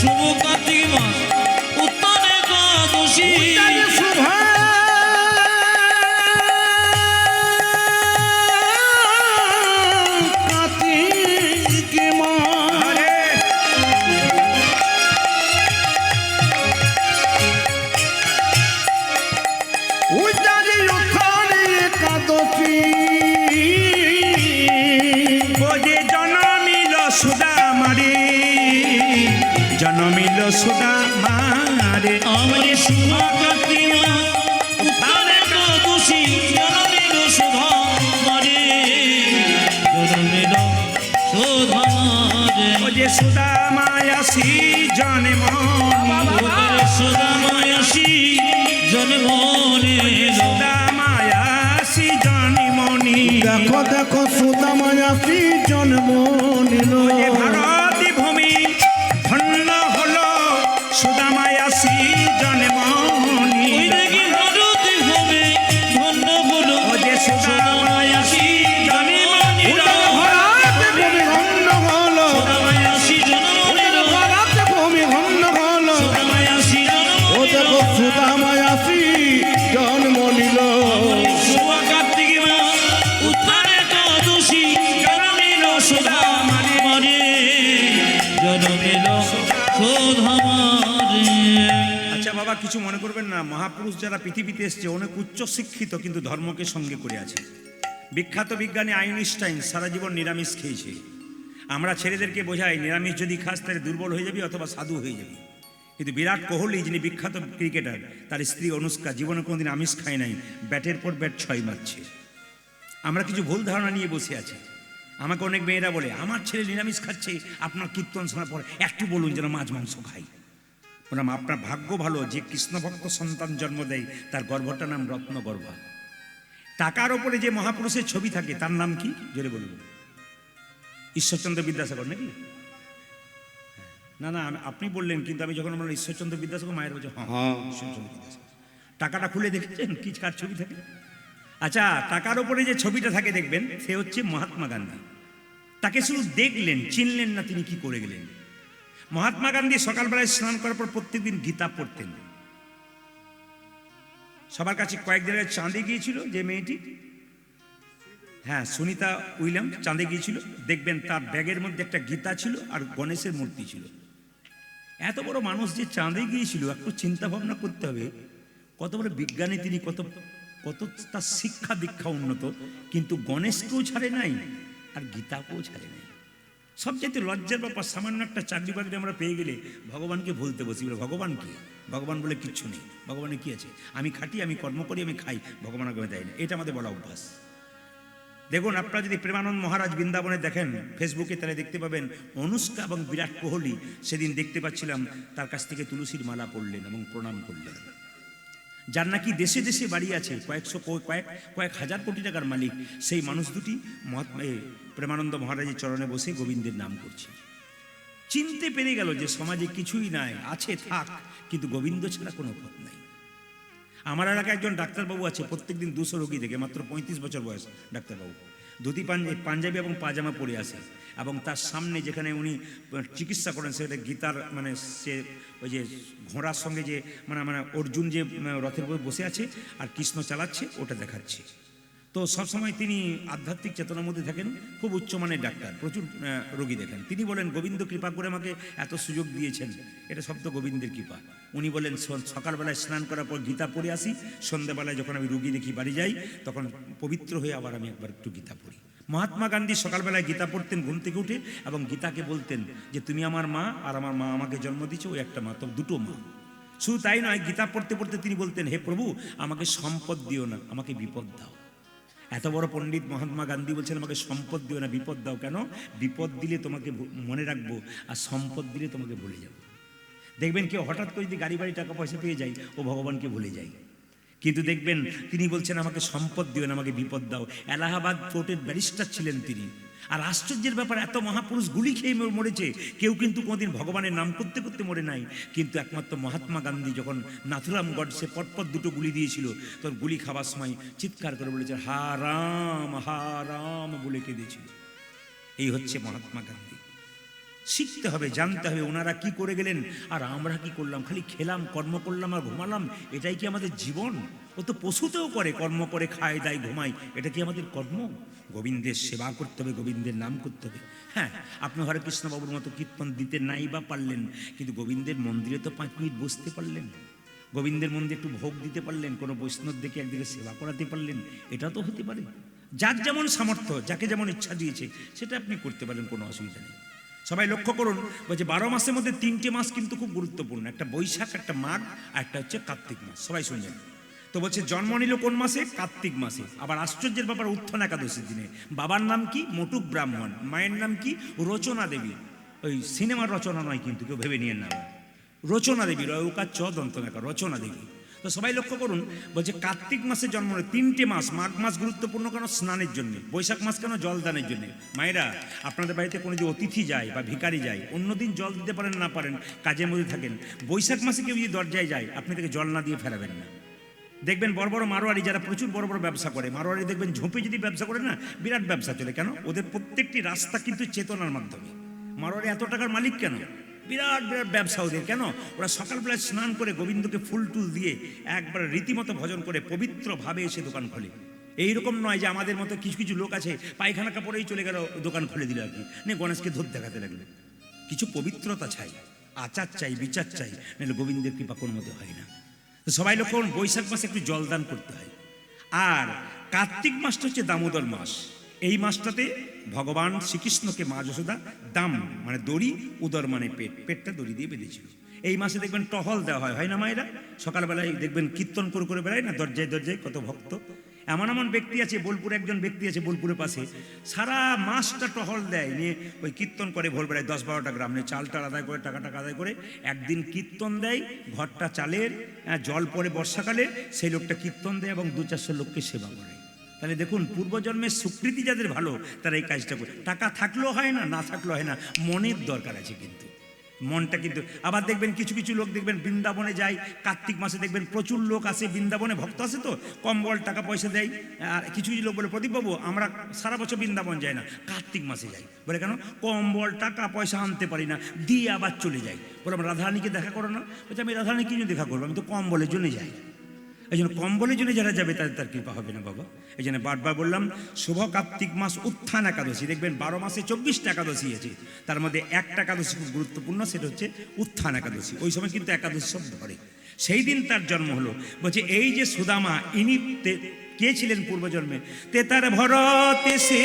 শুভ কার্তিক মাস উত্তর একাদশী জনমিল সুদা মারে আমার শুভ কার্তিক মাস উত্তর একাদশী জনমিল সুধা মারে জনমিল সুধা মারে ও যে সুদা মায়াসী জন্ম সুধা মায়াসী জন্ম নিল সুদা মায়াসী জন্মনি দেখো দেখো সুদামায়াসী জন্ম নিল যে ভারতী ভূমি ধন্য হলো সুদা মায়াসী জন্মনি ওই দেখি ভারতী ভূমি ধন্য হলো ও যে সুদা মায়াসী জন্মনি ভরাতে ভূমি ধন্য হলো সুধা মায়াসী জন্ম নিল ভরাতে ভূমি ধন্য হলো সুধা মায়াসী জন্ম ও নিল দেখো সুদামায়াসী জন্ম নিল শুভ কার্তিক মাস উত্তর একাদশী জন্মিল সুধা মারে জন্মিল সুধা মারে আচ্ছা বাবা কিছু মনে করবেন না, মহাপুরুষ যারা পৃথিবীতে এসছে অনেক উচ্চ শিক্ষিত কিন্তু ধর্মকে সঙ্গে করে আছে। বিখ্যাত বিজ্ঞানী আইনস্টাইন সারা জীবন নিরামিষ খেয়েছে। আমরা ছেলেদেরকে বোঝাই নিরামিষ যদি খাস তাহলে দুর্বল হয়ে যাবি অথবা সাধু হয়ে যাবি, কিন্তু বিরাট কোহলি যিনি বিখ্যাত ক্রিকেটার তার স্ত্রী অনুষ্কা জীবনে কোনোদিন আমিষ খায় নাই, ব্যাটের পর ব্যাট 6 মারছে। আমরা কিছু ভুল ধারণা নিয়ে বসে আছি। আমাকে অনেক মেয়েরা বলে আমার ছেলে নিরামিষ খাচ্ছে, আপনার কীর্তন শোনার পর একটু বলুন যেন মাছ মাংস খাই। বললাম আপনার ভাগ্য ভালো যে কৃষ্ণ ভক্ত সন্তান জন্ম দেয় তার গর্ভটার নাম রত্নগর্ভা। টাকার ওপরে যে মহাপুরুষের ছবি থাকে তার নাম কি জোরে বলুন? ঈশ্বরচন্দ্র বিদ্যাসাগর নাকি? না না আপনি বললেন, কিন্তু আমি যখন বললাম ঈশ্বরচন্দ্র বিদ্যাসাগর মায়ের বলছে হ্যাঁ ঈশ্বরচন্দ্র বিদ্যাসাগর। টাকাটা খুলে দেখেছেন কি কার ছবি থাকে? আচ্ছা টাকার ওপরে যে ছবিটা থাকে দেখবেন সে হচ্ছে মহাত্মা গান্ধী। তাকে শুধু দেখলেন চিনলেন না তিনি কি করে গেলেন। মহাত্মা গান্ধী সকালবেলায় স্নান করার পর প্রত্যেকদিন গীতা পড়তেন। সবার কাছে কয়েক জায়গায় চাঁদে গিয়েছিল যে মেয়েটি, হ্যাঁ সুনিতা উইলিয়াম চাঁদে গিয়েছিল, দেখবেন তার ব্যাগের মধ্যে একটা গীতা ছিল আর গণেশের মূর্তি ছিল। এত বড় মানুষ যে চাঁদে গিয়েছিল একটু চিন্তা ভাবনা করতে হবে, কত বড় বিজ্ঞানী তিনি, কত কত তার শিক্ষা দীক্ষা উন্নত, কিন্তু গণেশকেও ছাড়ে নাই আর গীতাকেও ছাড়ে নাই। সবচেয়ে লজ্জার ব্যাপার সামান্য একটা চাকরি বাকরি আমরা পেয়ে গেলে ভগবানকে ভুলতে বসি, বলে ভগবান কি? ভগবান বলে কিচ্ছু নেই। ভগবানের কি আছে? আমি খাটি, আমি কর্ম করি, আমি খাই, ভগবান আমাকে দেয় না। এটা আমাদের বলা অভ্যাস। দেখুন আপনারা যদি প্রেমানন্দ মহারাজ বৃন্দাবনে দেখেন ফেসবুকে, তাহলে দেখতে পাবেন অনুষ্কা এবং বিরাট কোহলি সেদিন দেখতে পাচ্ছিলাম তার কাছ থেকে তুলসীর মালা পড়লেন এবং প্রণাম করলেন। যার নাকি দেশে দেশে বাড়ি আছে, কয়েক হাজার কোটি টাকার মালিক, সেই মানুষ দুটি প্রেমানন্দ মহারাজের চরণে বসে গোবিন্দের নাম করছে। চিনতে পেরে গেল যে সমাজে কিছুই নাই, আছে থাক, কিন্তু গোবিন্দ ছাড়া কোনো পথ নাই। আমার এলাকায় একজন ডাক্তারবাবু আছে, প্রত্যেকদিন 200 রোগী দেখে, মাত্র 35 বছর বয়স ডাক্তারবাবু। ধুতি পাঞ্জাবি এবং পাজামা পরে আসে, এবং তার সামনে যেখানে উনি চিকিৎসা করেন সেটা গীতার মানে সে ওই যে ঘোড়ার সঙ্গে যে মানে মানে অর্জুন যে রথের উপর বসে আছে আর কৃষ্ণ চালাচ্ছে ওটা দেখাচ্ছে। তো সবসময় তিনি আধ্যাত্মিক চেতনার মধ্যে থাকেন, খুব উচ্চমানের ডাক্তার, প্রচুর রোগী দেখেন। তিনি বলেন গোবিন্দ কৃপা করে আমাকে এত সুযোগ দিয়েছেন, এটা সব তো গোবিন্দের কৃপা। উনি বলেন সকালবেলায় স্নান করার পর গীতা পড়ে আসি, সন্ধ্যাবেলায় যখন আমি রুগী দেখি বাড়ি যাই তখন পবিত্র হয়ে আবার আমি একবার একটু গীতা পড়ি। মহাত্মা গান্ধী সকালবেলায় গীতা পড়তেন ঘুম থেকে উঠে, এবং গীতাকে বলতেন যে তুমি আমার মা আর আমার মা আমাকে জন্ম দিয়েছে, ওই একটা মা, তো দুটো মা। শুধু তাই নয়, গীতা পড়তে পড়তে তিনি বলতেন হে প্রভু আমাকে সম্পদ দিও না, আমাকে বিপদ দাও। এত বড় পণ্ডিত মহাত্মা গান্ধী বলছেন আমাকে সম্পদ দিও না, বিপদ দাও। কেন? বিপদ দিলে তোমাকে মনে রাখবো, আর সম্পদ দিলে তোমাকে ভুলে যাবো। দেখবেন কেউ হঠাৎ করে যদি গাড়ি বাড়ি টাকা পয়সা পেয়ে যায় ও ভগবানকে ভুলে যায়, কিন্তু দেখবেন তিনি বলছেন আমাকে সম্পদ দিবেন, আমাকে বিপদ দাও। এলাহাবাদ কোর্টের ব্যারিস্টার ছিলেন তিনি। আর আশ্চর্যের ব্যাপার, এত মহাপুরুষ গুলি খেয়ে মরেছে, কেউ কিন্তু কোনোদিন ভগবানের নাম করতে করতে মরে নাই। কিন্তু একমাত্র মহাত্মা গান্ধী যখন নাথুরাম গডসে পরপর দুটো গুলি দিয়েছিল, তখন গুলি খাবার সময় চিৎকার করে বলেছে হা রাম বলে কেঁদেছিল। এই হচ্ছে মহাত্মা গান্ধী। শিখতে হবে, জানতে হবে ওনারা কি করে গেলেন আর আমরা কি করলাম। খালি খেলাম, কর্ম করলাম আর ঘুমালাম, এটাই কি আমাদের জীবন? ও তো পশুতেও করে, কর্ম করে, খায় দায় ঘুমায়, এটা কি আমাদের কর্ম? গোবিন্দের সেবা করতে হবে, গোবিন্দের নাম করতে হবে। হ্যাঁ, আপনি হরে কৃষ্ণবাবুর মতো কীর্তন দিতে নাই বা পারলেন, কিন্তু গোবিন্দের মন্দিরে তো 5 মিনিট বসতে পারলেন, গোবিন্দের মন্দিরে একটু ভোগ দিতে পারলেন, কোনো বৈষ্ণব দেখে একদিকে সেবা করাতে পারলেন, এটা তো হতে পারে। যার যেমন সামর্থ্য, যাকে যেমন ইচ্ছা দিয়েছে সেটা আপনি করতে পারেন, কোনো অসুবিধা নেই। সবাই লক্ষ্য করুন, বলছে 12 মাসের মধ্যে 3টে মাস কিন্তু খুব গুরুত্বপূর্ণ, একটা বৈশাখ, একটা মাঘ, আর একটা হচ্ছে কার্তিক মাস। সবাই শুনছেন তো? বলছে জন্ম নিল কোন মাসে? কার্তিক মাসে। আবার আশ্চর্যের ব্যাপার, উত্থান একাদশীর দিনে। বাবার নাম কি? মটুক ব্রাহ্মণ। মায়ের নাম কি? রচনা দেবী। ওই সিনেমার রচনা নয় কিন্তু, কেউ ভেবে নিয়ে নাম। রচনা দেবী, রয়কার চ দন্তনাকা, রচনা দেবী। তো সবাই লক্ষ্য করুন, বলছে কার্তিক মাসে জন্ম নিল। 3টে মাস। মাঘ মাস গুরুত্বপূর্ণ কেন? স্নানের জন্য। বৈশাখ মাস কেন? জলদানের জন্য। মায়েরা, আপনাদের বাড়িতে কোনো যে অতিথি যায় বা ভিখারি যায়, অন্যদিন জল দিতে পারেন না পারেন, কাজের মধ্যে থাকেন, বৈশাখ মাসে কেউ যদি দরজায় যায়, আপনি তাকে জল না দিয়ে ফেরাবেন না। দেখবেন বড় বড় মারোয়ারি যারা প্রচুর বড় বড় ব্যবসা করে, মারোয়ারি দেখবেন ঝোপে যদি ব্যবসা করে না, বিরাট ব্যবসা চলে। কেন? ওদের প্রত্যেকটি রাস্তা কিন্তু চেতনার মাধ্যমে। মারোয়ারি এত টাকার মালিক কেন? বিরাট বিরাট ব্যবসা ওদের। কেন? ওরা সকালবেলায় স্নান করে গোবিন্দকে ফুল টুল দিয়ে একবার রীতিমতো ভজন করে পবিত্রভাবে এসে দোকান খোলে। এইরকম নয় যে আমাদের মতো কিছু কিছু লোক আছে, পায়খানা কাপড়েই চলে গেল, দোকান খুলে দিল আর কি, নিয়ে গণেশকে ধর দেখাতে লাগলো। কিছু পবিত্রতা চাই, আচার চাই, বিচার চাই, নাহলে গোবিন্দের কৃপা কোনো মতে হয় না। তো সবাই লোক বৈশাখ মাসে একটু জলদান করতে হয়। আর কার্তিক মাসটা হচ্ছে দামোদর মাস। এই মাসটাতে ভগবান শ্রীকৃষ্ণকে মা যশোদা দাম মানে দড়ি, উদর মানে পেট, পেটটা দড়ি দিয়ে বেঁধেছিল। এই মাসে দেখবেন টহল দেওয়া হয়, হয় না মায়েরা? সকালবেলায় দেখবেন কীর্তন করে করে বেড়ায় না, দরজায় দরজায় কত ভক্ত। এমন এমন ব্যক্তি আছে, বোলপুরে একজন ব্যক্তি আছে, বোলপুরের পাশে, সারা মাসটা টহল দেয়, নিয়ে ওই কীর্তন করে ভোরবেলায় 10-12টা গ্রাম নিয়ে চালটা আদায় করে, টাকা আদায় করে, একদিন কীর্তন দেয়, ঘরটা চালের, জল পড়ে বর্ষাকালে, সেই লোকটা কীর্তন দেয় এবং 200-400 লোককে সেবা করে। তাহলে দেখুন, পূর্বজন্মের স্বীকৃতি যাদের ভালো, তারা এই কাজটা করে। টাকা থাকলেও হয় না, না থাকলেও হয় না, মনের দরকার আছে কিন্তু, মনটা কিন্তু। আবার দেখবেন কিছু কিছু লোক দেখবেন বৃন্দাবনে যায়, কার্তিক মাসে দেখবেন প্রচুর লোক আসে বৃন্দাবনে, ভক্ত আসে তো, কম্বল টাকা পয়সা দেয়। আর কিছু কিছু লোক বলে, প্রদীপবাবু আমরা সারা বছর বৃন্দাবন যাই না, কার্তিক মাসে যাই। বলে কেন? কম্বল টাকা পয়সা আনতে পারি না, দিয়ে আবার চলে যাই। বলে আমরা রাধারানীকে দেখা করো না? বলছে আমি রাধারানী কি জন্য দেখা করবো, আমি তো কম্বলের জন্য যাই। এই জন্য কম্বলের জন্য যারা যাবে তাদের তার কৃপা হবে না বাবা। এই জন্য বারবার বললাম, শুভ কার্তিক মাস উত্থান একাদশী। দেখবেন 12 মাসে 24টা একাদশী আছে, তার মধ্যে একটা একাদশী খুব গুরুত্বপূর্ণ, সেটা হচ্ছে উত্থান একাদশী। ওই সময় কিন্তু একাদশী সব ধরে, সেই দিন তার জন্ম হলো। বলছে এই যে সুদামা, ইনি কে ছিলেন পূর্বজন্মে? তেতার ভরতে সে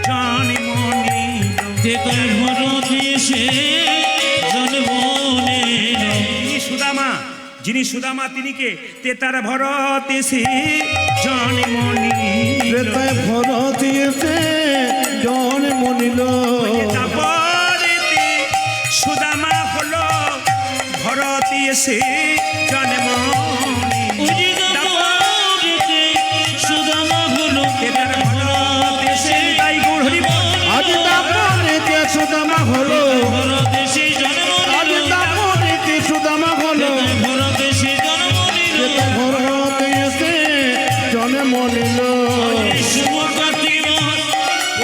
জন্ম নিল, তেতার ভরতে সে জন্ম নিল। ইনি সুদামা, যিনি সুদামা তিনি কে? তেতার ভরতে সে জন্ম নিল, ত্রেতায় ভরতে এসে জন্ম নিল। তারপরেতে সুদামা হলো ভরতে এসে জন্ম নিল। তারপরেতে সুদামা হলো তেতার ভরতে সে, তাই গৌর হরি বল। আজ তারপরেতে সুদামা হলো, ভরতে সে জন্ম আজ নিল, তারপরেতে সুদামা হলো, ভরতে সে জন্ম নিল। ত্রেতায় ভরতে এসে জন্ম নিল। শুভ কার্তিক মাস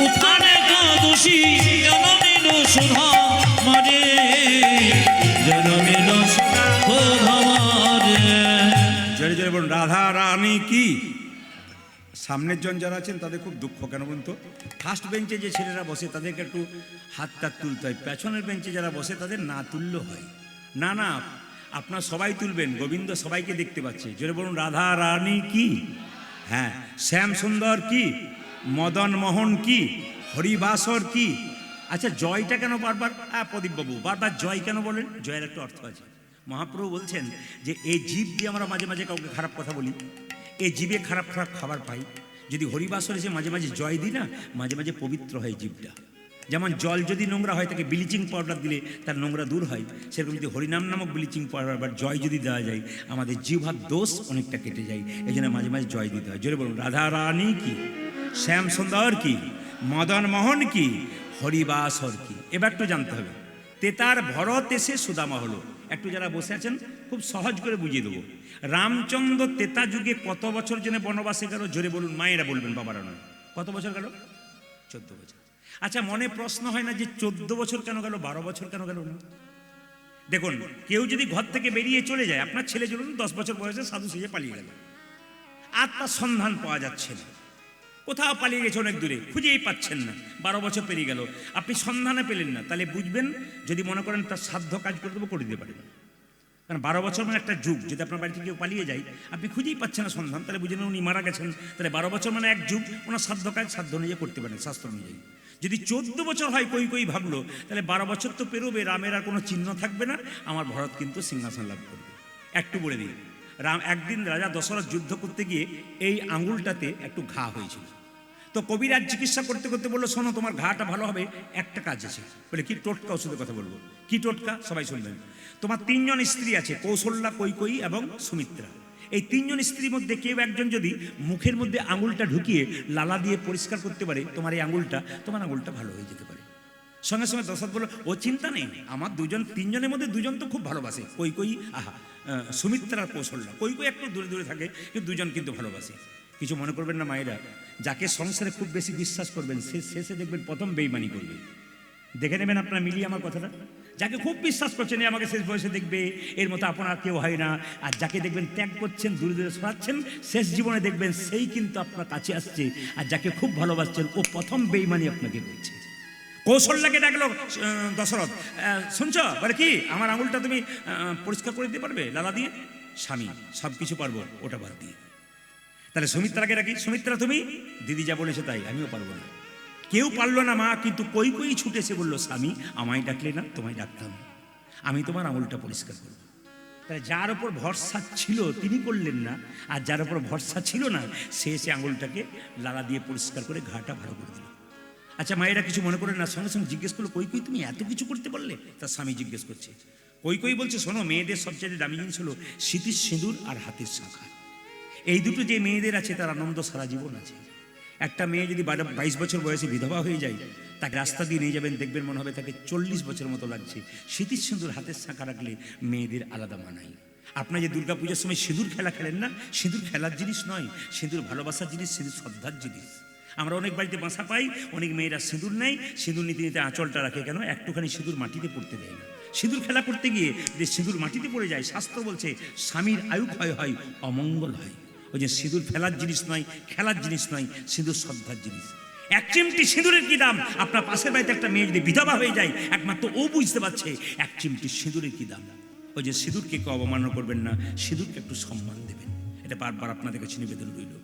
উত্থান একাদশী, জন্ম নিল সুধা মারে, জন্ম নিল সুধা মারে। জোরে জোরে বলুন, রাধা রানী কি। সামনের জন যারা আছেন তাদের খুব দুঃখ, কেন বলুন তো? ফার্স্ট বেঞ্চে যে ছেলেরা বসে তাদেরকে একটু হাতটা তুলতে হয়, পেছনের বেঞ্চে যারা বসে তাদের না তুললেও হয়। না না, আপনার সবাই তুলবেন, গোবিন্দ সবাইকে দেখতে পাচ্ছে। জোরে বলুন, রাধা রানী কি। হ্যাঁ, শ্যাম সুন্দর কি, মদন মোহন কি, হরিবাসর কি। আচ্ছা, জয়টা কেন বারবার? প্রদীপবাবু বারবার জয় কেন বলেন? জয়ের একটা অর্থ আছে। মহাপ্রভু বলছেন যে এই জীব দিয়ে আমরা মাঝে মাঝে কাউকে খারাপ কথা বলি, এই জীবে খারাপ খারাপ খাবার পাই। যদি হরিবাসর এসে মাঝে মাঝে জয় দিই না, মাঝে মাঝে পবিত্র হয় জীবটা। যেমন জল যদি নোংরা হয় তাকে ব্লিচিং পাউডার দিলে তার নোংরা দূর হয়, সেরকম যদি হরিনাম নামক ব্লিচিং পাউডার বা জয় যদি দেওয়া যায় আমাদের জিহ্বার দোষ অনেকটা কেটে যায়। এই জন্য মাঝে মাঝে জয় দিতে হয়। জোরে বলুন, রাধা রানী কি, শ্যাম সুন্দর কি, মদন মোহন কি, হরিবাসর কি। এবার একটু জানতে হবে, তেতার ভরত এসে সুদামা হলো। একটু যারা বসে আছেন খুব সহজ করে বুঝিয়ে দেবো। রামচন্দ্র তেতা যুগে কত বছর জন্য বনবাসে গেল? জোরে বলুন, মায়েরা বলবেন, বাবারা নয়। কত বছর গেল? 14 বছর। আচ্ছা, মনে প্রশ্ন হয় না যে 14 বছর কেন গেল, 12 বছর কেন গেল না? দেখুন, কেউ যদি ঘর থেকে বেরিয়ে চলে যায়, আপনার ছেলে চলুন 10 বছর বয়সে সাধু সেজে পালিয়ে গেল, আর তার সন্ধান পাওয়া যাচ্ছে না, কোথাও পালিয়ে গেছে অনেক দূরে, খুঁজেই পাচ্ছেন না, 12 বছর পেরিয়ে গেল, আপনি সন্ধানে পেলেন না, তাহলে বুঝবেন যদি মনে করেন তার সাধ্য কাজ করে দেবো, করে দিতে পারেন। কারণ 12 বছর মানে একটা যুগ। যদি আপনার বাড়ি থেকে কেউ পালিয়ে যায়, আপনি খুঁজেই পাচ্ছেন না সন্ধান, তাহলে বুঝে নেন উনি মারা গেছেন। তাহলে 12 বছর মানে এক যুগ, ওনার সাধ্য কাজ সাধ্য অনুযায়ী করতে পারেন, শাস্ত্র অনুযায়ী। যদি 14 বছর হয়, কই ভাবলো, তাহলে 12 বছর তো পেরোবে, রামের আর কোনো চিহ্ন থাকবে না, আমার ভরত কিন্তু সিংহাসন লাভ করবে। একটু বলে দিই, রাম একদিন রাজা দশরথ যুদ্ধ করতে গিয়ে এই আঙুলটাতে একটু ঘা হয়েছিল। তো কবিরাজ চিকিৎসা করতে করতে বললো, শোনো তোমার ঘাটা ভালো হবে, একটা কাজ আছে। বলে কি? টোটকা ওষুধের কথা বলবো। কি টোটকা? সবাই শুনবেন। তোমার 3 জন স্ত্রী আছে, কৌশল্যা, কৈকেয়ী এবং সুমিত্রা। এই 3 জন স্ত্রীর মধ্যে কেউ একজন যদি মুখের মধ্যে আঙুলটা ঢুকিয়ে লালা দিয়ে পরিষ্কার করতে পারে, তোমার এই আঙুলটা, তোমার আঙুলটা ভালো হয়ে যেতে পারে। সঙ্গে সঙ্গে দশরথ বলল, ও চিন্তা নেই, আমার 3 জনের মধ্যে 2 জন তো খুব ভালোবাসে, কৈকেয়ী সুমিত্রার কৌশল্যা। কৈকেয়ী একটু দূরে দূরে থাকে, কিন্তু 2 জন কিন্তু ভালোবাসে। কিছু মনে করবেন না মায়েরা, যাকে সংসারে খুব বেশি বিশ্বাস করবেন সে শেষে দেখবেন প্রথম বেইমানি করবে। দেখে নেবেন আপনারা মিলিয়ে আমার কথাটা। যাকে খুব বিশ্বাস করছেন এ আমাকে শেষ বয়সে দেখবে, এর মতো আপনার কেউ হয় না। আর যাকে দেখবেন ত্যাগ করছেন, দূরে দূরে সরাচ্ছেন, শেষ জীবনে দেখবেন সেই কিন্তু আপনার কাছে আসছে। আর যাকে খুব ভালোবাসছেন ও প্রথম বেইমানি আপনাকে করছে। কৌশল্যাকে ডাকলো দশরথ, শুনছ? বলে কি, আমার আঙুলটা তুমি পরিষ্কার করে দিতে পারবে লালা দিয়ে? স্বামী, সব কিছু পারবো, ওটা বাদ দিয়ে। তাহলে সুমিত্রাকে ডাকি, সুমিত্রা তুমি, দিদি যা বলেছে তাই, আমিও পারবো না। কেউ পারলো না মা, কিন্তু কৈকেয়ী ছুটেছে বললো, স্বামী আমায় ডাকলে না, তোমায় ডাকতাম, আমি তোমার আঙুলটা পরিষ্কার করব। তাহলে যার ওপর ভরসা ছিল তিনি করলেন না, আর যার ওপর ভরসা ছিল না সে এসে আঙুলটাকে লালা দিয়ে পরিষ্কার করে ঘাটা ভালো করে দিল। আচ্ছা মায়েরা কিছু মনে করেন না, সঙ্গে সঙ্গে জিজ্ঞেস করলো, কৈকেয়ী তুমি এত কিছু করতে পারলে? তার স্বামী জিজ্ঞেস করছে। কৈকেয়ী বলছে, শোনো, মেয়েদের সবচেয়ে দামি জিনিস হলো স্মৃতির সিঁদুর আর হাতের শাঁখা। এই দুটো যে মেয়েদের আছে তার আনন্দ সারা জীবন আছে। একটা মেয়ে যদি 22 বছর বয়সে বিধবা হয়ে যায়, তাকে রাস্তা দিয়ে নিয়ে যাবেন, দেখবেন মনে হবে তাকে 40 বছর মতো লাগছে। স্মৃতির সিঁদুর হাতের শাঁখা রাখলে মেয়েদের আলাদা মানাই। আপনার যে দুর্গা পূজার সময় সিঁদুর খেলা খেলেন না, সিঁদুর খেলার জিনিস নয়, সিঁদুর ভালোবাসার জিনিস, সিঁদুর শ্রদ্ধার জিনিস। আমরা অনেক বাড়িতে বাসা পাই, অনেক মেয়েরা সিঁদুর নেই, সিঁদুর নিতে নিতে আঁচলটা রাখে কেন? একটুখানি সিঁদুর মাটিতে পড়তে দেয় না। সিঁদুর খেলা করতে গিয়ে যে সিঁদুর মাটিতে পড়ে যায়, শাস্ত্র বলছে স্বামীর আয়ু ক্ষয় হয়, অমঙ্গল হয়। ওই যে সিঁদুর ফেলার জিনিস নয়, খেলার জিনিস নয়, সিঁদুর শ্রদ্ধার জিনিস। এক চিমটি সিঁদুরের কি দাম? আপনার পাশের বাড়িতে একটা মেয়ে যদি বিধবা হয়ে যায়, একমাত্র ও বুঝতে পারছে এক চিমটি সিঁদুরের কি দাম। ওই যে সিঁদুরকে কেউ অবমাননা করবেন না, সিঁদুরকে একটু সম্মান দেবেন, এটা বারবার আপনাদের কাছে নিবেদন রইল।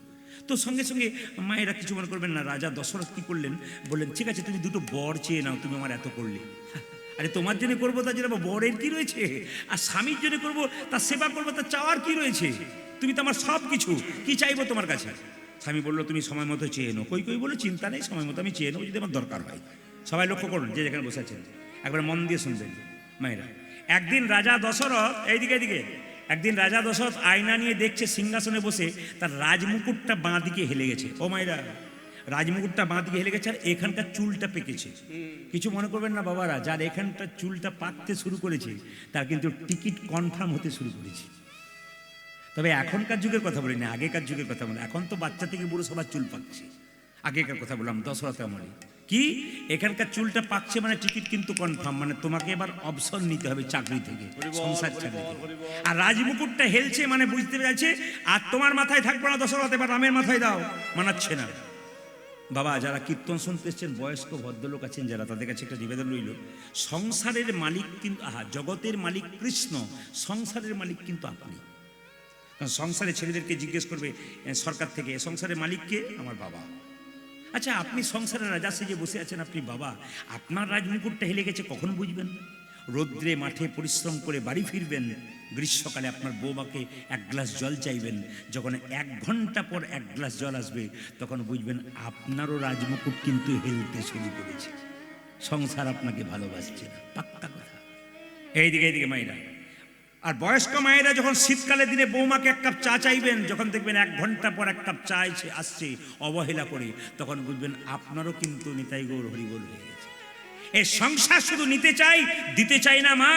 তো সঙ্গে সঙ্গে মায়েরা কিছু মনে করবেন না, রাজা দশরথ কি করলেন, বললেন ঠিক আছে তুমি 2টো বর চেয়ে নাও, তুমি আমার এত করলে। আরে তোমার জন্য করবো তার জন্য বরের কি রয়েছে? আর স্বামীর জন্য করবো, তার সেবা করবো, তার চাওয়ার কি রয়েছে? তুমি তো আমার সব কিছু, কি চাইবো তোমার কাছে? স্বামী বললো তুমি সময় মতো চেয়ে নো। কৈকেয়ী বলে চিন্তা নেই, সময় মতো আমি চেয়ে নেবো যদি আমার দরকার হয়। সবাই লক্ষ্য করুন, যে যেখানে বসে আছেন একবার মন দিয়ে শুনবেন মায়েরা। একদিন রাজা দশরথ, এইদিকে একদিন রাজা দশরথ আয়না নিয়ে দেখছে সিংহাসনে বসে তার রাজমুকুটটা বাঁ দিকে হেলে গেছে। ও মায়েরা, রাজমুকুটটা বাঁ দিকে হেলে গেছে আর এখানকার চুলটা পেকেছে। কিছু মনে করবেন না বাবারা, যার এখানকার চুলটা পাকতে শুরু করেছে তার কিন্তু টিকিট কনফার্ম হতে শুরু করেছে। তবে এখনকার যুগের কথা বলি না, আগেকার যুগের কথা বলি। এখন তো বাচ্চা থেকে বুড়ো সবার চুল পাকছে। আগেকার কথা বললাম দশরথ আমলে। কি এখানকার চুলটা পাকছে মানে টিকিট কিন্তু কনফার্ম, মানে তোমাকে এবার অবসর নিতে হবে চাকরি থেকে, সংসার চাকরি থেকে। আর রাজমুকুটটা হেলছে মানে বুঝতে পেরেছে আর তোমার মাথায় থাকবে না দশরথ, এবার রামের মাথায় দাও, মানাচ্ছে না। বাবা যারা কীর্তন শুনতে এসছেন, বয়স্ক ভদ্রলোক আছেন যারা, তাদের কাছে একটা নিবেদন রইল, সংসারের মালিক কিন্তু জগতের মালিক কৃষ্ণ, সংসারের মালিক কিন্তু আপনি। কারণ সংসারে ছেলেদেরকে জিজ্ঞেস করবে সরকার থেকে, সংসারের মালিককে? আমার বাবা। আচ্ছা আপনি সংসারের রাজা সেজে বসে আছেন, আপনি বাবা, আপনার রাজমুকুটটা হেলে গেছে কখন বুঝবেন? রৌদ্রে মাঠে পরিশ্রম করে বাড়ি ফিরবেন, গ্রীষ্মকালে আপনার বৌমাকে 1 গ্লাস জল চাইবেন, যখন 1 ঘন্টা পর 1 গ্লাস জল আসবে তখন বুঝবেন আপনারও রাজমুকুট কিন্তু হেলতে শুরু করেছে। সংসার আপনাকে ভালোবাসছে না, পাক্কা কথা। এইদিকে মায়েরা, আর বয়স্ক মায়েরা যখন শীতকালের দিনে বৌমাকে এক কাপ চা চাইবেন, যখন দেখবেন 1 ঘন্টা পর 1 কাপ চা আসছে অবহেলা করে, তখন বুঝবেন আপনারও কিন্তু নিতাই গৌর হরিবোল হয়ে গেছে। এই সংসার শুধু নিতে চাই, দিতে চাই না মা।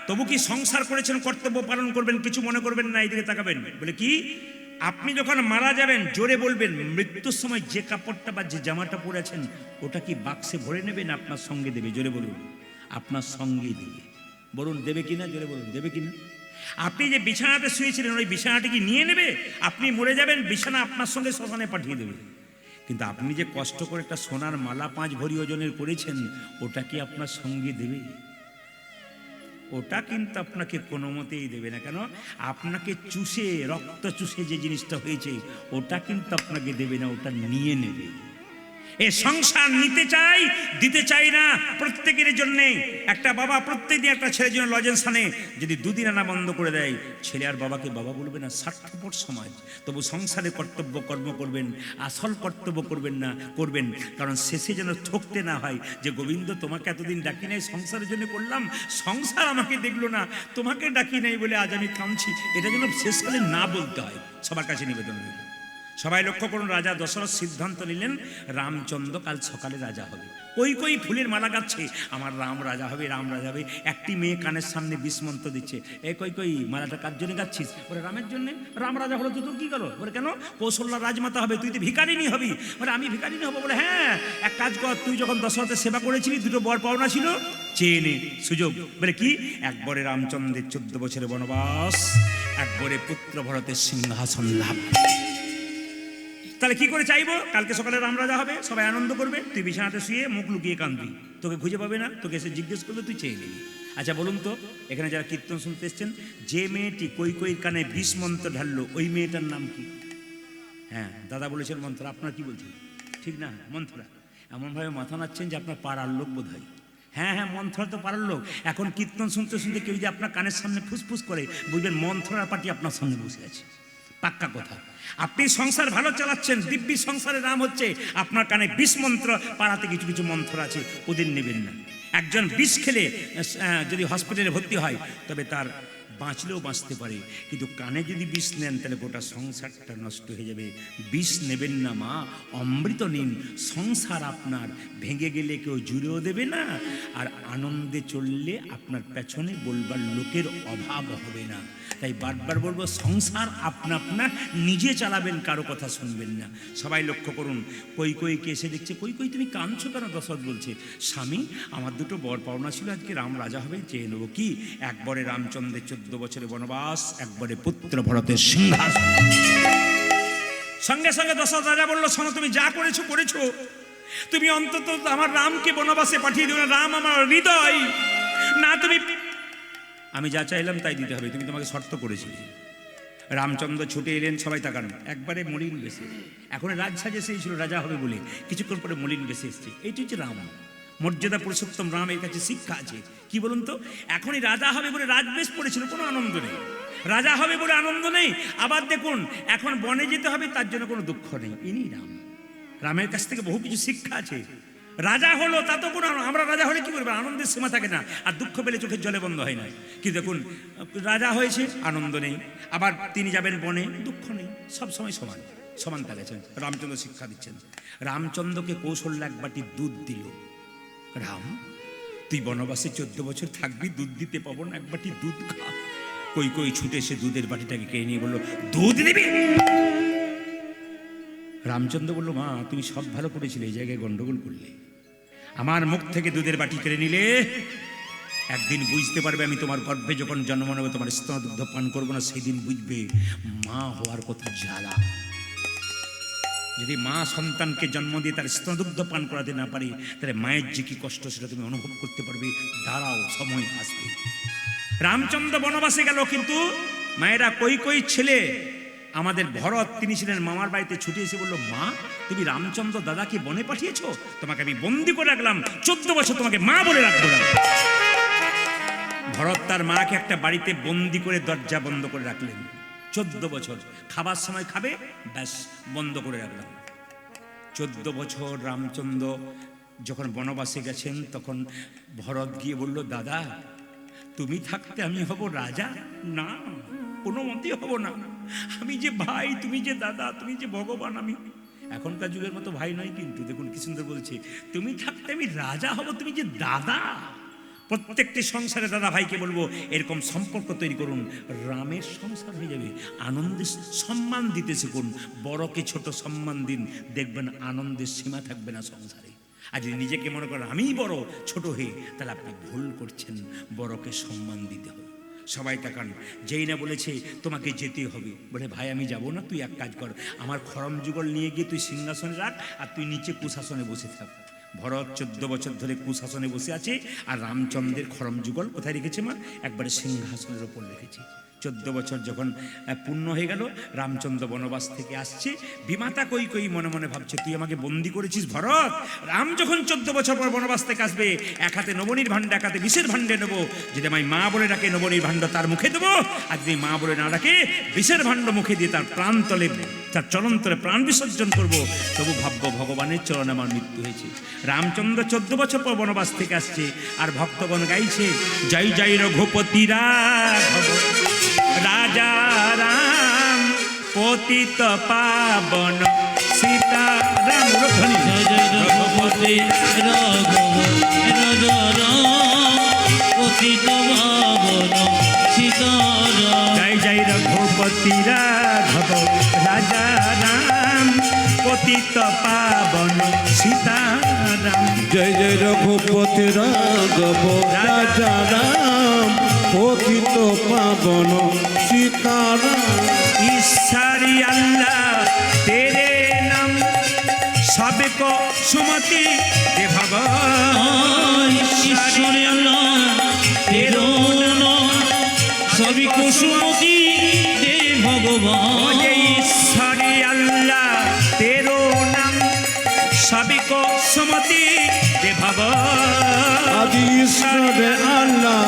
তবু কি সংসার করেছেন, কর্তব্য পালন করবেন, কিছু মনে করবেন না, এইদিকে তাকাবেন। বলে কি, আপনি যখন মারা যাবেন জোরে বলবেন, মৃত্যুর সময় যে কাপড়টা বা যে জামাটা পরেছেন ওটা কি বাক্সে ভরে নেবেন, আপনার সঙ্গে দেবে? জোরে বলুন, আপনার সঙ্গেই দেবে। বলুন দেবে কিনা, জোরে বলুন দেবে কিনা। আপনি যে বিছানাতে শুয়েছিলেন ওই বিছানাটি কি নিয়ে নেবে? আপনি মরে যাবেন, বিছানা আপনার সঙ্গে শ্মশানে পাঠিয়ে দেবে। কিন্তু আপনি যে কষ্ট করে একটা সোনার মালা 5 ভরি ওজনের করেছেন, ওটা কি আপনার সঙ্গে দেবে? ওটা কিন্তু আপনাকে কোনো মতেই দেবে না। কেন? আপনাকে চুষে, রক্ত চুষে যে জিনিসটা হয়েছে ওটা কিন্তু আপনাকে দেবে না, ওটা নিয়ে নেবে। এ সংসার নিতে চাই, দিতে চাই না, প্রত্যেকের জন্যে। একটা বাবা প্রত্যেকদিন একটা ছেলের জন্য লজেন্স আনে, যদি 2 দিন আনা বন্ধ করে দেয়, ছেলে আর বাবাকে বাবা বলবে না। স্বার্থপর সমাজ। তবু সংসারে কর্তব্য কর্ম করবেন, আসল কর্তব্য করবেন না, করবেন। কারণ শেষে যেন ঠকতে না হয় যে গোবিন্দ তোমাকে এতদিন ডাকি নাই, সংসারের জন্য করলাম, সংসার আমাকে দেখলো না, তোমাকে ডাকি নাই বলে আজ আমি কাঁদছি, এটা যেন শেষকালে না বলতে হয়। সবার কাছে নিবেদন রইল। সবাই লক্ষ্য করুন, রাজা দশরথ সিদ্ধান্ত নিলেন রামচন্দ্র কাল সকালে রাজা হবে। কই ফুলের মালা গাচ্ছে, আমার রাম রাজা হবে, রাম রাজা হবে। একটি মেয়ে কানের সামনে 20 মন্ত্র দিচ্ছে। এ কই মালাটা কার জন্য গাচ্ছিস? বলে রামের জন্য। রাম রাজা হলো তো তোর কি গেল? বলে কেন? কৌশল্যা রাজমাতা হবে, তুই তো ভিখারিনী হবি। বলে আমি ভিখারিনী হবো? বলে হ্যাঁ, এক কাজ কর, তুই যখন দশরথের সেবা করেছিলি 2টো বর পাওনা ছিল, চেয়ে নে সুযোগ। বলে কি? একবারে রামচন্দ্রের 14 বছরের বনবাস, একবারে পুত্র ভরতের সিংহাসন লাভ। তাহলে কি করে চাইবো? কালকে সকালে রাম রাজা হবে, সবাই আনন্দ করবে, তুই বিছানাতে শুয়ে মুখ লুকিয়ে কাঁদবি, তোকে খুঁজে পাবে না, তোকে এসে জিজ্ঞেস করবে, তুই চেয়ে নিবি। আচ্ছা বলুন তো, এখানে যারা কীর্তন শুনতে এসছেন, যে মেয়েটি কইর কানে 20 মন্ত্র ঢাললো, ওই মেয়েটার নাম কি? হ্যাঁ, দাদা বলেছেন মন্ত্র, আপনার কি বলছেন? ঠিক না? মন্ত্রা। এমনভাবে মাথা নাচ্ছেন যে আপনার পাড়ার লোক বোধ হয়। হ্যাঁ, মন্ত্রা তো পাড়ার লোক। এখন কীর্তন শুনতে শুনতে কেউ যদি আপনার কানের সামনে ফুসফুস করে, বুঝবেন মন্ত্রার পার্টি আপনার সামনে বসে আছে। পাক্কা কথা। আপনি সংসার ভালো চালাচ্ছেন, দিব্যি সংসারের নাম হচ্ছে আপনার কানে 20 মন্ত্র, পাড়াতে কিছু মন্ত্র আছে, ওদের নেবেন না। একজন বিষ খেলে যদি হসপিটালে ভর্তি হয়, তবে তার বাঁচলেও বাঁচতে পারে, কিন্তু কানে যদি বিষ নেন তাহলে গোটা সংসারটা নষ্ট হয়ে যাবে। বিষ নেবেন না মা, অমৃত নিন। সংসার আপনার ভেঙে গেলে কেউ জুড়েও দেবে না, আর আনন্দে চললে আপনার পেছনে বলবার লোকের অভাব হবে না। তাই বারবার বলবো, সংসার আপনা নিজে চালাবেন, কারো কথা শুনবেন না। সবাই লক্ষ্য করুন, কইকে এসে দেখছে, কই তুমি কাঁদছো কেন? দশরথ বলছে, স্বামী আমার 2টো বর পাওনা ছিল, আজকে রাম রাজা হবে, চেয়ে নেবো। কি? একবারে রামচন্দ্রের 14 বছরের বনবাস, একবারে পুত্র ভরতের সিংহাসন। সঙ্গে সঙ্গে দশরথ রাজা বললো, শোনো, তুমি যা করেছো, তুমি অন্তত আমার রামকে বনবাসে পাঠিয়ে দিও না। রাম আমার হৃদয় না, তুমি, আমি যা চাইলাম তাই দিতে হবে, তুমি তোমাকে শর্ত করেছিলে। রামচন্দ্র ছুটে এলেন, সবাই তাকান, একবারে মলিন বেশে। এখন রাজসাজে এসেছিল রাজা হবে বলে, কিছুক্ষণ পরে মলিন বেশে এসছে। এইটি হচ্ছে রাম, মর্যাদা পুরুষোত্তম রামের কাছে শিক্ষা আছে। কি বলুন তো, এখনই রাজা হবে বলে রাজবেশ পড়েছিল, কোনো আনন্দ নেই। রাজা হবে বলে আনন্দ নেই। আবার দেখুন, এখন বনে যেতে হবে, তার জন্য কোনো দুঃখ নেই। ইনি রাম, রামের কাছ থেকে বহু কিছু শিক্ষা আছে। রাজা হলো তা তো কোনো, আমরা রাজা হলে কি করবো, আনন্দের সীমা থাকে না, আর দুঃখ পেলে চোখের জলে বন্ধ হয় না। কিন্তু দেখুন, রাজা হয়েছে, আনন্দ নেই। আবার তিনি যাবেন বনে, দুঃখ নেই, সব সময় সমান থাকেছেন। রামচন্দ্র শিক্ষা দিচ্ছেন। রামচন্দ্রকে কৌশল্য 1 বাটি দুধ দিল। রাম, তুই বনবাসে 14 বছর থাকবি, দুধ দিতে পাবো না, 1 বাটি দুধ খা। কই ছুটে এসে দুধের বাটিটাকে কে নিয়ে বললো, দুধ দিবি? রামচন্দ্র বলল, মা তুমি সব ভালো করেছিলে, এই জায়গায় গন্ডগোল করলে, আমার মুখ থেকে দুধের বাটি কেড়ে নিলে। একদিন বুঝতে পারবে, আমি তোমার গর্ভে যখন জন্ম নেব, তোমার স্তনদুগ্ধ পান করবো না, সেই দিন বুঝবে মা হওয়ার কত জ্বালা। যদি মা সন্তানকে জন্ম দিয়ে তার স্তনদুগ্ধ পান করাতে না পারে, তাহলে মায়ের যে কি কষ্ট সেটা তুমি অনুভব করতে পারবে। দাঁড়াও, সময় আসবে। রামচন্দ্র বনবাসে গেল, কিন্তু মায়েরা কই ছেলে আমাদের ভরত, তিনি ছিলেন মামার বাড়িতে, ছুটে এসে বললো, মা তুমি রামচন্দ্র দাদাকে বনে পাঠিয়েছো, তোমাকে আমি বন্দি করে রাখলাম, 14 বছর তোমাকে মা বলে রাখবো না। ভরত তার মাকে একটা বাড়িতে বন্দি করে দরজা বন্ধ করে রাখলেন 14 বছর। খাবার সময় খাবে, ব্যাস বন্ধ করে রাখলাম। 14 বছর রামচন্দ্র যখন বনবাসে গেছেন তখন ভরত গিয়ে বলল, দাদা তুমি থাকতে আমি হব রাজা? না, কোনো মতেই হব না। আমি যে ভাই, তুমি যে দাদা, তুমি যে ভগবান, আমি এখনকার যুগের মতো ভাই নয় কিন্তু। দেখুন কি সুন্দর বলছে, তুমি থাকতে আমি রাজা হব, তুমি যে দাদা। প্রত্যেকটি সংসারে দাদা ভাইকে বলবো এরকম সম্পর্ক তৈরি করুন, রামের সংসার হয়ে যাবে। আনন্দে সম্মান দিতে শিখুন, বড়কে ছোট সম্মান দিন, দেখবেন আনন্দের সীমা থাকবে না সংসারে। আর যদি নিজেকে মনে করেন আমিই বড়, ছোট হয়ে, তাহলে আপনি ভুল করছেন। বড়কে সম্মান দিতে হবে। সবাই তাকান, যেই না বলেছে তোমাকে যেতে হবে, বলে ভাই আমি যাব না, তুই এক কাজ কর, আমার খড়ম যুগল নিয়ে গিয়ে তুই সিংহাসনে রাখ, আর তুই নিচে কুশাসনে বসে থাক। ভরত 14 বছর ধরে কুশাসনে বসে আছে, আর রামচন্দ্রের খড়ম যুগল কোথায় রেখেছে মা? একবারে সিংহাসনের ওপর রেখেছে। 14 বছর যখন পূর্ণ হয়ে গেল, রামচন্দ্র বনবাস থেকে আসছে, বিমাতা কই কই মনে মনে ভাবছে তুই আমাকে বন্দি করেছিস ভরত। রাম যখন 14 বছর পর বনবাস থেকে আসবে, এক হাতে নবনীর ভাণ্ড, এক হাতে বিষের ভাণ্ডে নেবো। যদি আমায় মা বলে ডাকে, নবনীর ভাণ্ড তার মুখে দেবো, আর যদি মা বলে না ডাকে, বিষের ভাণ্ড মুখে দিয়ে তার প্রাণ তলে, তার চরণতলে প্রাণ বিসর্জন করব। তবু ভাববো ভগবানের চরণে আমার মৃত্যু হয়েছে। রামচন্দ্র 14 বছর পর বনবাস থেকে আসছে, আর ভক্তগণ গাইছে, জয় জয় রঘুপতি রাঘব রাজা রাম, পতিত পাবন সীতারাম। জয় জয় রঘুপতি রাঘব রাজা রাম, পতিত পাবন সীতারাম। জয় জয় রঘুপতি রাঘব রাজা রাম, পতিত পাবন সীতারাম। জয় জয় রঘুপতি রাঘব রাজা রাম, পতিত পাবন সীতারাম। ईश्वरी अल्लाह तेरे नाम सबको सुमति दे भगवान। ঈশ্বরে আল্লাহ তেরো নাম, সবই কুসুমতি দে ভগবান। ईश्वरी अल्लाह तेरो नाम सबको सुमति दे भगवान। आदि ईश्वर अल्लाह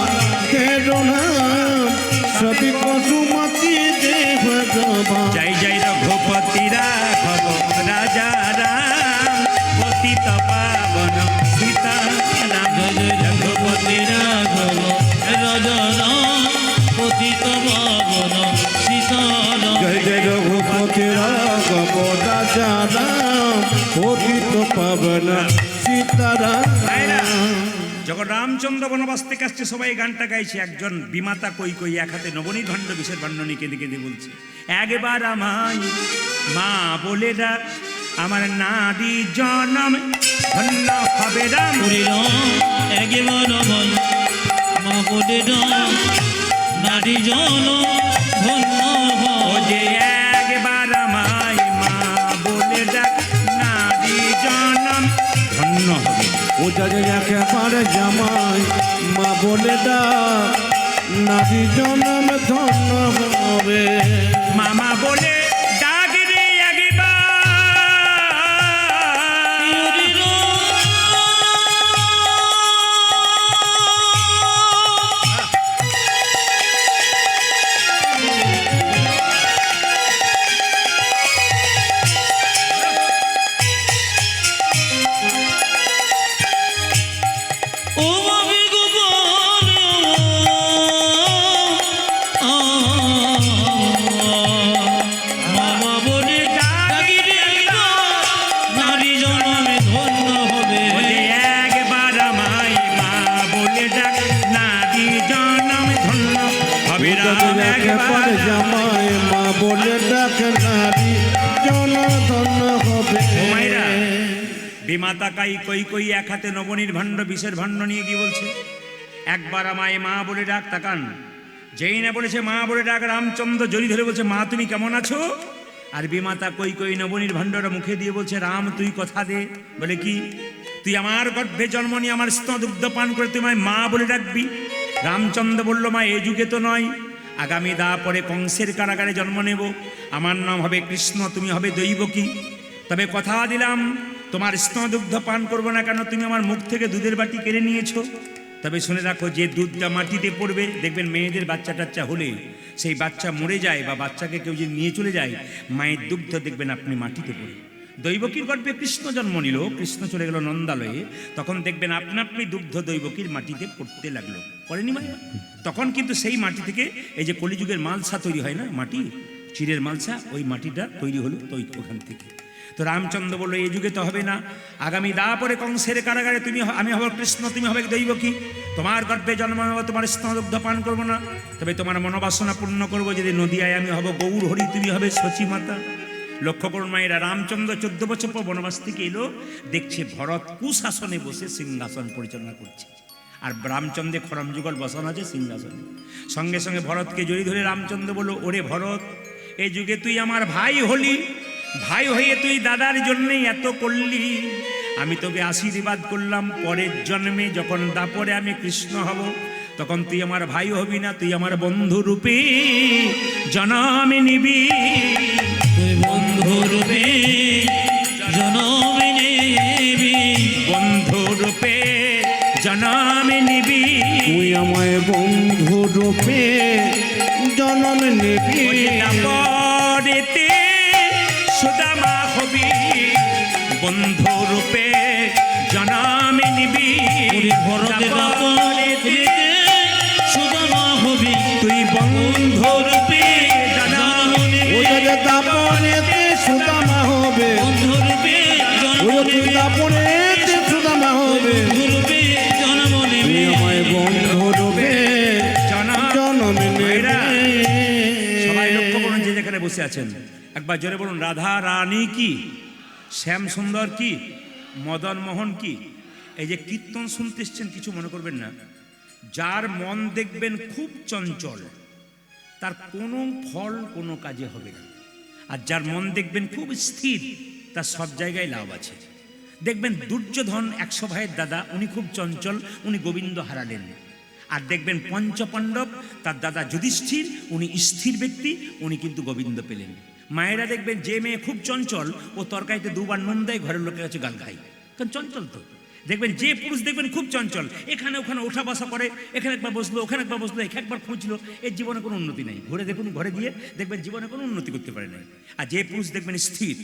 तेरो नाम, सभी को सुमति दे भगवान। जय जय रघुपति राघव राजा राम, पतित पावन सीताराम। জয় জয় রঘুপতি রাঘব রাজা রাম, পতিত পাবন সীতারাম। जय जय रघुपति राघव राजा राम, पतित पावन सीताराम। যখন রামচন্দ্র বনবাস থেকে আসছে, সবাই গানটা গাইছে। একজন বিমাতা কই কই এক হাতে নবনীর ভাণ্ড, বিষের ভাণ্ড নিয়ে কেঁদে কেঁদে বলছে, একবার আমায় মা বলে ডাক, আমার নারী জনম ধন্য হবে রাম। একবার আমায় মা বলে ডাক, নারী জন ধন্য ও হয়। যে একবার আমায় মা বলে ডাক, নারী জনম ধন্য হবে। ও যাকে একেবারে জামাই মা বলে ডাক, নারী জনম ধন্য হবে। মামা বলে ডাক রে একবার। ও মামি গোপাল, মামা বলে ডাকি রে একবার, নারী জনমে ধন্য হবে। বলে একবার আমায় মা বলে ডাক, নারী জনম ধন্য হবে ও রাম। যাকে একবার একেবারে জামাই মা বলে ডাক, নারী জনম ধন্য হবে। ও মায়েরা, বিমাতা কাই কই কই এক হাতে নবনীর ভাণ্ড, বিষের ভাণ্ড নিয়ে কি বলছে, একবার আমায় মা বলে ডাক। তাকান, যেই না বলেছে মা বলে ডাক, রামচন্দ্র জড়ি ধরে বলছে, মা তুমি কেমন আছো? আর বিমাতা কই কই নবনীর ভাণ্ডটা মুখে দিয়ে বলছে, রাম তুই কথা দে। বলে কি, তুই আমার গর্ভে জন্ম নিয়ে আমার স্তন দুগ্ধ পান করে তুই আমায় মা বলে ডাকবি? রামচন্দ্র বলল, মা এ যুগে তো নয়, আগামী দা পরে কংসের কারাগারে জন্ম নেব, আমার নাম হবে কৃষ্ণ, তুমি হবে দৈবকী। তবে কথা দিলাম, তোমার স্তন দুগ্ধ পান করবো না। কেন? তুমি আমার মুখ থেকে দুধের বাটি কেড়ে নিয়েছো। তবে শুনে রাখো, যে দুধটা মাটিতে পড়বে, দেখবেন মেয়েদের বাচ্চা টাচ্চা হলে সেই বাচ্চা মরে যায়, বা বাচ্চাকে কেউ যদি নিয়ে চলে যায়, মায়ের দুগ্ধ দেখবেন আপনি মাটিতে পড়ে। দৈবকীর গর্ভে কৃষ্ণ জন্ম নিল, কৃষ্ণ চলে গেল নন্দালয়ে, তখন দেখবেন আপনা আপনি দুগ্ধ দৈবকীর মাটিতে পড়তে লাগলো, পড়েনি মায়া? তখন কিন্তু সেই মাটি থেকে এই যে কলিযুগের মালসা তৈরি হয় না, মাটি চিরের মালসা, ওই মাটিটা তৈরি হলো ওখান থেকে। তো রামচন্দ্র বললো এই যুগে তো হবে না, আগামী দাপরে কংসের কারাগারে আমি হব কৃষ্ণ, তুমি হবে দৈবকী, তোমার গর্ভে জন্ম নেব, তোমার স্তনদুগ্ধ পান করবো না, তবে তোমার মনোবাসনা পূর্ণ করবো, যদি নদিয়ায় আমি হব গৌর হরি, তুমি হবে শচী মাতা। লক্ষ্য করুন মায়েরা, রামচন্দ্র 14 বছর পর বনবাস থেকে এলো, দেখছে ভরত কুশাসনে বসে সিংহাসন পরিচালনা করছে, আর রামচন্দ্রে খরম যুগল বসানো আছে সিংহাসনে। সঙ্গে সঙ্গে ভরতকে জড়িয়ে ধরে রামচন্দ্র বলল, ওরে ভরত, এই যুগে তুই আমার ভাই হলি, ভাই হয়ে তুই দাদার জন্যই এত করলি, আমি তোকে আশীর্বাদ করলাম, পরের জন্মে যখন দাপরে আমি কৃষ্ণ হব, তখন তুই আমার ভাই হবি না, তুই আমার বন্ধু রূপে জন্ম নিবি, তুই বন্ধু রূপে জনম নেবি, বন্ধু রূপে জন্ম নিবি, তুই আমায় বন্ধু রূপে জন্ম নিবি, দাপরেতে সুদামা হবি, বন্ধু রূপে জন্ম নিবি, ওরে ভরতের দাপরেতে সুদামা হবি, তুই বন্ধু রূপে জন্ম নিবি, ওই যে দাপনেতে সুদামা হবে, বন্ধু রূপে জন্ম ওই যে নেবি, দাপনেতে সুদামা হবে, বন্ধু রূপে জন্ম নেবি, তুই আমায় বন্ধু রূপে জন্ম মায়েরা, নিবি। সবাই লক্ষ্য করুন যে যেখানে বসে আছেন, একবার জোরে বলুন, রাধা রানী কি, শ্যাম সুন্দর কি, মদন মোহন কি। এই যে কীর্তন শুনতে এসছেন, কিছু মনে করবেন না, যার মন দেখবেন খুব চঞ্চল, তার কোনো ফল কোনো কাজে হবে না, আর যার মন দেখবেন খুব স্থির, তার সব জায়গায় লাভ আছে। দেখবেন দুর্যোধন 100 ভাইয়ের দাদা, উনি খুব চঞ্চল, উনি গোবিন্দ হারালেন। আর দেখবেন পঞ্চপাণ্ডব, তার দাদা যুধিষ্ঠির, উনি স্থির ব্যক্তি, উনি কিন্তু গোবিন্দ পেলেন। মায়েরা দেখবেন যে মেয়ে খুব চঞ্চল, ও তরকারিতে 2 বার নুন দেয়, ঘরের লোকের কাছে গাল খায়, কারণ চঞ্চল তো। দেখবেন যে পুরুষ দেখবেন খুব চঞ্চল, এখানে ওখানে ওঠা বসা করে, এখানে একবার বসলো, ওখানে একবার বসলো, একবার খুঁজলো, এর জীবনে কোনো উন্নতি নেই। ঘুরে দেখুন, ঘরে গিয়ে দেখবেন জীবনে কোনো উন্নতি করতে পারে না। আর যে পুরুষ দেখবেন স্থির,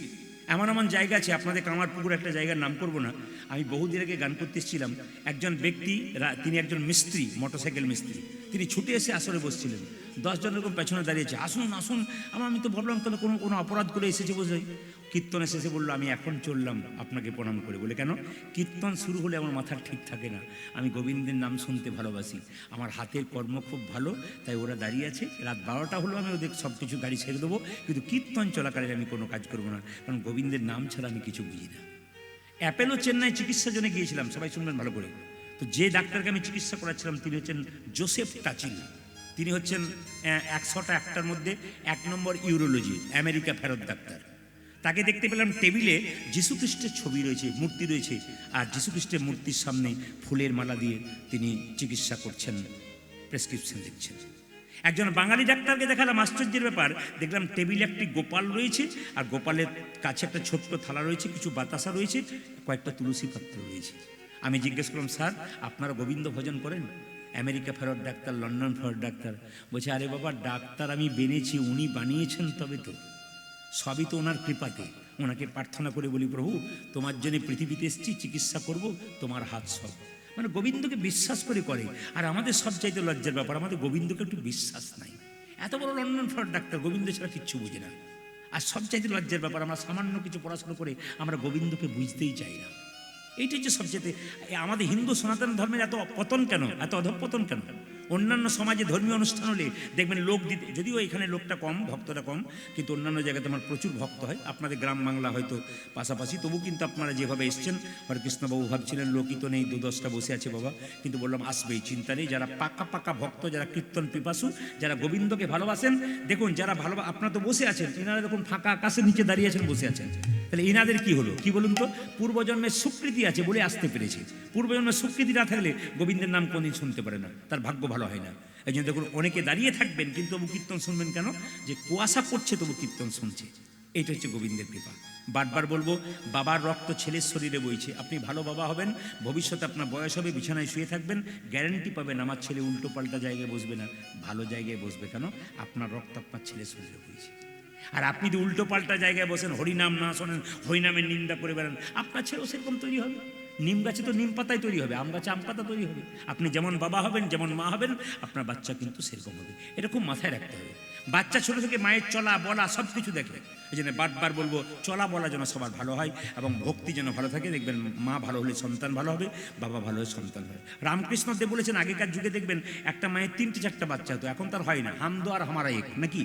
এমন এমন জায়গা আছে, আপনাদের কামারপুকুর একটা জায়গার নাম করব না, আমি বহুদিন আগে গান করতে এসেছিলাম, একজন ব্যক্তি, তিনি একজন মিস্ত্রি, মোটরসাইকেল মিস্ত্রি, তিনি ছুটে এসে আসরে বসছিলেন, 10 জন এরকম পেছনে দাঁড়িয়েছে, আসুন আসুন, আমি তো ভাবলাম তাহলে কোনো অপরাধ করে এসেছে বোঝাই। কীর্তন শেষে বললো, আমি এখন চললাম আপনাকে প্রণাম করে। বলে কেন? কীর্তন শুরু হলে আমার মাথা ঠিক থাকে না, আমি গোবিন্দের নাম শুনতে ভালোবাসি, আমার হাতের কর্ম খুব ভালো, তাই ওরা দাঁড়িয়ে আছে, রাত 12টা হলো আমি ওদের সব কিছু গাড়ি ছেড়ে দেবো, কিন্তু কীর্তন চলাকালীন আমি কোনো কাজ করবো না, কারণ গোবিন্দের নাম ছাড়া আমি কিছু বুঝি না। অ্যাপেলো চেন্নাই চিকিৎসার জন্য গিয়েছিলাম, সবাই শুনবেন ভালো করে। তো যে ডাক্তারকে আমি চিকিৎসা করাচ্ছিলাম, তিনি হচ্ছেন জোসেফ টাচিল, তিনি হচ্ছেন 100টা একটার মধ্যে 1 নম্বর ইউরোলজি, আমেরিকা ফেরত ডাক্তার। তাকে দেখতে পেলাম টেবিলে যীশুখ্রিস্টের ছবি রয়েছে, মূর্তি রয়েছে, আর যীশুখ্রিস্টের মূর্তির সামনে ফুলের মালা দিয়ে তিনি চিকিৎসা করছেন, প্রেসক্রিপশন দিচ্ছেন। একজন বাঙালি ডাক্তারকে দেখালাম, আশ্চর্যের ব্যাপার, দেখলাম টেবিলে একটি গোপাল রয়েছে, আর গোপালের কাছে একটা ছোট্ট থালা রয়েছে, কিছু বাতাসা রয়েছে, কয়েকটা তুলসী পাত্র রয়েছে। আমি জিজ্ঞেস করলাম, স্যার আপনারা গোবিন্দ ভজন করেন? আমেরিকা ফেরত ডাক্তার, লন্ডন ফেরত ডাক্তার। বলছে, আরে বাবা, ডাক্তার আমি বেনেছি, উনি বানিয়েছেন, তবে তো সবই তো ওনার কৃপাতে। ওনাকে প্রার্থনা করে বলি, প্রভু তোমার জন্য পৃথিবীতে এসেছি, চিকিৎসা করব, তোমার হাত সব। মানে গোবিন্দকে বিশ্বাস করে। আর আমাদের সব চাইতে লজ্জার ব্যাপার, আমাদের গোবিন্দকে একটু বিশ্বাস নাই। এত বড় লন্ডন ফেরত ডাক্তার, গোবিন্দ ছাড়া কিচ্ছু বুঝে না। আর সব চাইতে লজ্জার ব্যাপার, আমরা সামান্য কিছু পড়াশোনা করে আমরা গোবিন্দকে বুঝতেই চাই না। এইটা হচ্ছে সবচেয়ে, আমাদের হিন্দু সনাতন ধর্মের এত পতন কেন, এত অধঃপতন কেন? অন্যান্য সমাজে ধর্মীয় অনুষ্ঠান হলে দেখবেন লোক দিতে, যদিও এখানে লোকটা কম, ভক্তটা কম, কিন্তু অন্যান্য জায়গাতে আমার প্রচুর ভক্ত হয়। আপনাদের গ্রাম বাংলা হয়তো পাশাপাশি, তবু কিন্তু আপনারা যেভাবে এসছেন, হরেকৃষ্ণবাবু ভাবছিলেন লোকই তো নেই, 2-10টা বসে আছে বাবা, কিন্তু বললাম আসবেই, চিন্তা নেই। যারা পাকা ভক্ত, যারা কীর্তন পিপাসু, যারা গোবিন্দকে ভালোবাসেন, দেখুন যারা আপনারা তো বসে আছেন, এনারা দেখুন ফাঁকা আকাশের নিচে দাঁড়িয়ে আছেন, বসে আছেন, তাহলে এনাদের কি হলো, কি বলুন তো? পূর্বজন্মের স্বীকৃতি আছে বলে আসতে পেরেছে। পূর্বজন্মের স্বীকৃতি না থাকলে গোবিন্দের নাম কোনদিন শুনতে পারে না, তার ভাগ্য ভালো হয় না। এই জন্য দেখুন অনেকে দাঁড়িয়ে থাকবেন, কিন্তু তবু কীর্তন শুনবেন কেন? যে কুয়াশা পড়ছে তবু কীর্তন শুনছে। এইটা হচ্ছে গোবিন্দের কৃপা। বারবার বলবো, বাবার রক্ত ছেলের শরীরে বইছে। আপনি ভালো বাবা হবেন, ভবিষ্যতে আপনার বয়স হবে, বিছানায় শুয়ে থাকবেন, গ্যারান্টি পাবেন আমার ছেলে উল্টো পাল্টা জায়গায় বসবে না, ভালো জায়গায় বসবে। কেন? আপনার রক্ত আপনার ছেলের শরীরে বইছে। আর আপনি যদি উল্টো পাল্টা জায়গায় বসেন, হরিনাম না শোনেন, হরিনামের নিন্দা করে বেড়ান, আপনার ছেলেও সেরকম তৈরি হবে। নিম গাছে তো নিম পাতায় তৈরি হবে, আম গাছে আম পাতা তৈরি হবে। আপনি যেমন বাবা হবেন, যেমন মা হবেন, আপনার বাচ্চা কিন্তু সেরকম হবে। এটা খুব মাথায় রাখতে হবে। বাচ্চা ছোটো থেকে মায়ের চলা বলা সব কিছু দেখে। এই জন্য বারবার বলবো, চলা বলা যেন সবার ভালো হয় এবং ভক্তি যেন ভালো থাকে। দেখবেন মা ভালো হলে সন্তান ভালো হবে, বাবা ভালো হলে সন্তান হবে। রামকৃষ্ণ দেব বলেছেন, আগেকার যুগে দেখবেন একটা মায়ের 3টে 4টে বাচ্চা হতো, এখন তার হয় না। হাম দো আর হামারা এক, নাকি?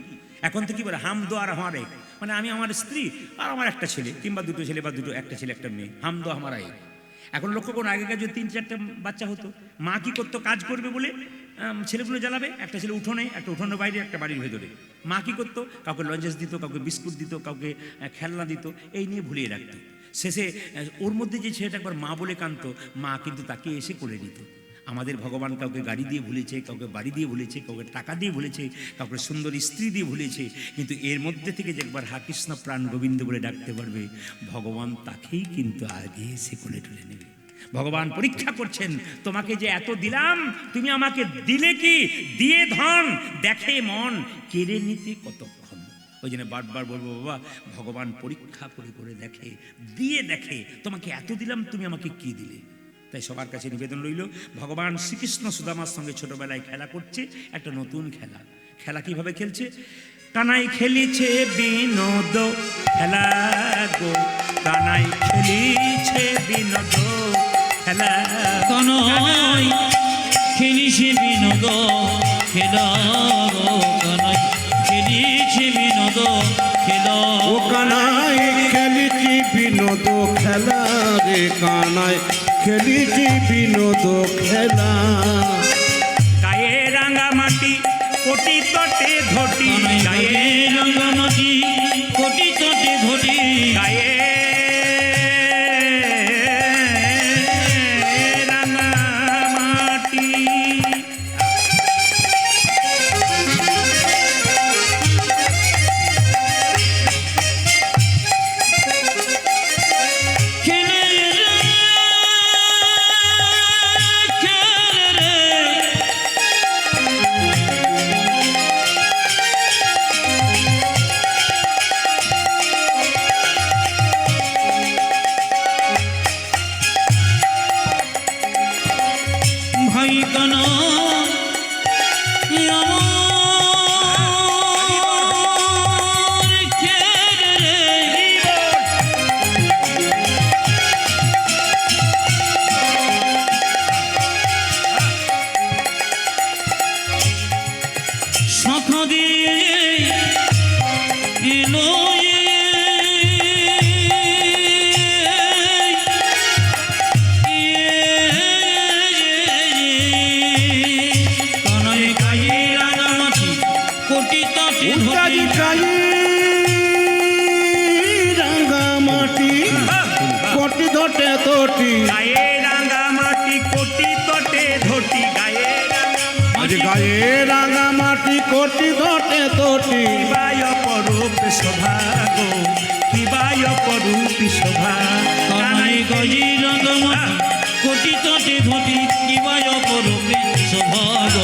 এখন তো কি বলে, হাম দো আর হামারা এক, মানে আমি আমার স্ত্রী আর আমার একটা ছেলে, কিংবা 2টো ছেলে বা একটা ছেলে একটা মেয়ে, হাম দো হামারা এক। এখন লক্ষ্য করুন, আগেকার যদি 3-4টে বাচ্চা হতো, মা কি করতো, কাজ করবে বলে ছেলেগুলো জ্বালাবে, একটা ছেলে উঠোনে, একটা উঠোনের বাইরে, একটা বাড়ির ভেতরে। মা কি করতো, কাউকে লজেন্স দিত, কাউকে বিস্কুট দিত, কাউকে খেলনা দিত, এই নিয়ে ভুলিয়ে রাখতো। শেষে ওর মধ্যে যে ছেলেটা একবার মা বলে কাঁদতো, মা কিন্তু তাকে এসে করে নিত। আমাদের ভগবান কাউকে গাড়ি দিয়ে ভুলেছে, কাউকে বাড়ি দিয়ে ভুলেছে, কাউকে টাকা দিয়ে ভুলেছে, কাউকে সুন্দর স্ত্রী দিয়ে ভুলেছে, কিন্তু এর মধ্যে থেকে যে একবার হা কৃষ্ণ প্রাণ গোবিন্দ বলে ডাকতে পারবে, ভগবান তাকেই কিন্তু আগে এসে কোলে তুলে নেবে। ভগবান পরীক্ষা করছেন, তোমাকে যে এত দিলাম, তুমি আমাকে দিলে কি? দিয়ে ধন দেখে মন, কেড়ে নিতে কতক্ষণ। ওই জন্য বারবার বলবো, বাবা ভগবান পরীক্ষা করে করে দেখে, দিয়ে দেখে তোমাকে এত দিলাম, তুমি আমাকে কি দিলে। তাই সবার কাছে নিবেদন রইল, ভগবান শ্রীকৃষ্ণ সুদামার সঙ্গে ছোটবেলায় খেলা করছে, একটা নতুন খেলা। খেলা কিভাবে খেলছে? কানাই খেলিছে বিনোদ খেলা গো, কানাই খেলিছে বিনোদ খেলা। কানাই খেলিছে বিনোদ খেলা গো, কানাই খেলিছে বিনোদ খেলা। ও কানাই খেলিছি বিনোদ খেলা রে, কানাই খেলিছি বিনোদ খেলা। গায়ে রাঙা মাটি কোটি তটে ধটি, গায়ে রাঙামাটি কোটি তটে ঘটি, গায়ে রাঙা মাটি। খেলে রে, খেলে রে, ভাই কানা আমার খেলে রে, শাখা দিয়ে এলো কানাই গায়ে রাঙামাটি কোটি তটে উত্তাজি ধটি, কালি রাঙা মাটি কোটি ধটে তোটি। গায়ে রাঙা মাটি কোটি তটে ধটি, গায়ে রাঙা আজ গায়ে রাঙা মাটি কোটি ধটে তোটি। কিবায় অপরূপ শোভা গো, কিবায় অপরূপ শোভা। কানাই গায়ে রাঙামাটি কোটি তটে ধটি, কিবায় অপরূপে শোভাগ,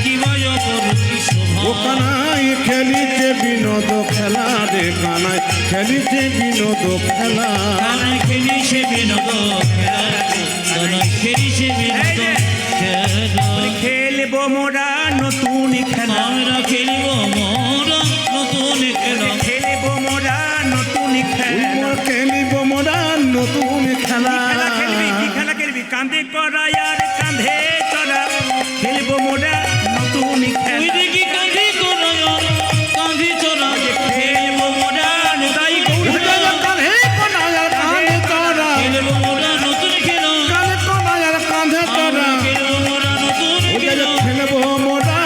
কিবায় অপরূপে ও শোভা। কানাই খেলিছে বিনোদ খেলা রে, কানাই খেলিছে বিনোদ খেলা। কানাই খেলিছে বিনোদ খেলা, কানাই খেলিছে বিনোদ খেলা। খেলবো মোরা নতুন খেলা, আমরা খেলব মোরা নতুন খেলা, খেলবো মোরা নতুন খেলা। উইমর খেলিব মোরা নতুন খেলা। খেলা খেলবি, কি খেলা খেলবি? কাঁধে করা আর কাঁধে চড়া, খেলবো মোরা নতুন ওই খেলা। দেখি কাঁধি করা কাঁধি চড়া, খেলব মোরা তাই উইমর কাঁধে কোনায় কাঁধে চড়া, খেলব মোরা নতুন খেলা, কাঁধে কোনায় কাঁধে চড়া। খেলব মোরা নতুন খেলা। খেলব মোরা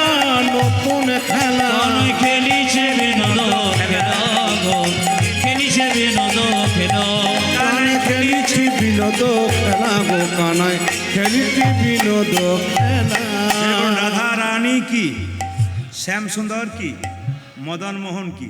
নতুন খেলা। কানাই খেলিছে বিনোদ খেলা গো, খেলিছে বিনোদ খেলা। কানাই খেলিছি বিনোদ খেলা গো, কানাই খেলিছি বিনোদ খেলা। রাধা রানী কি, শ্যাম সুন্দর কি, মদন মোহন কি।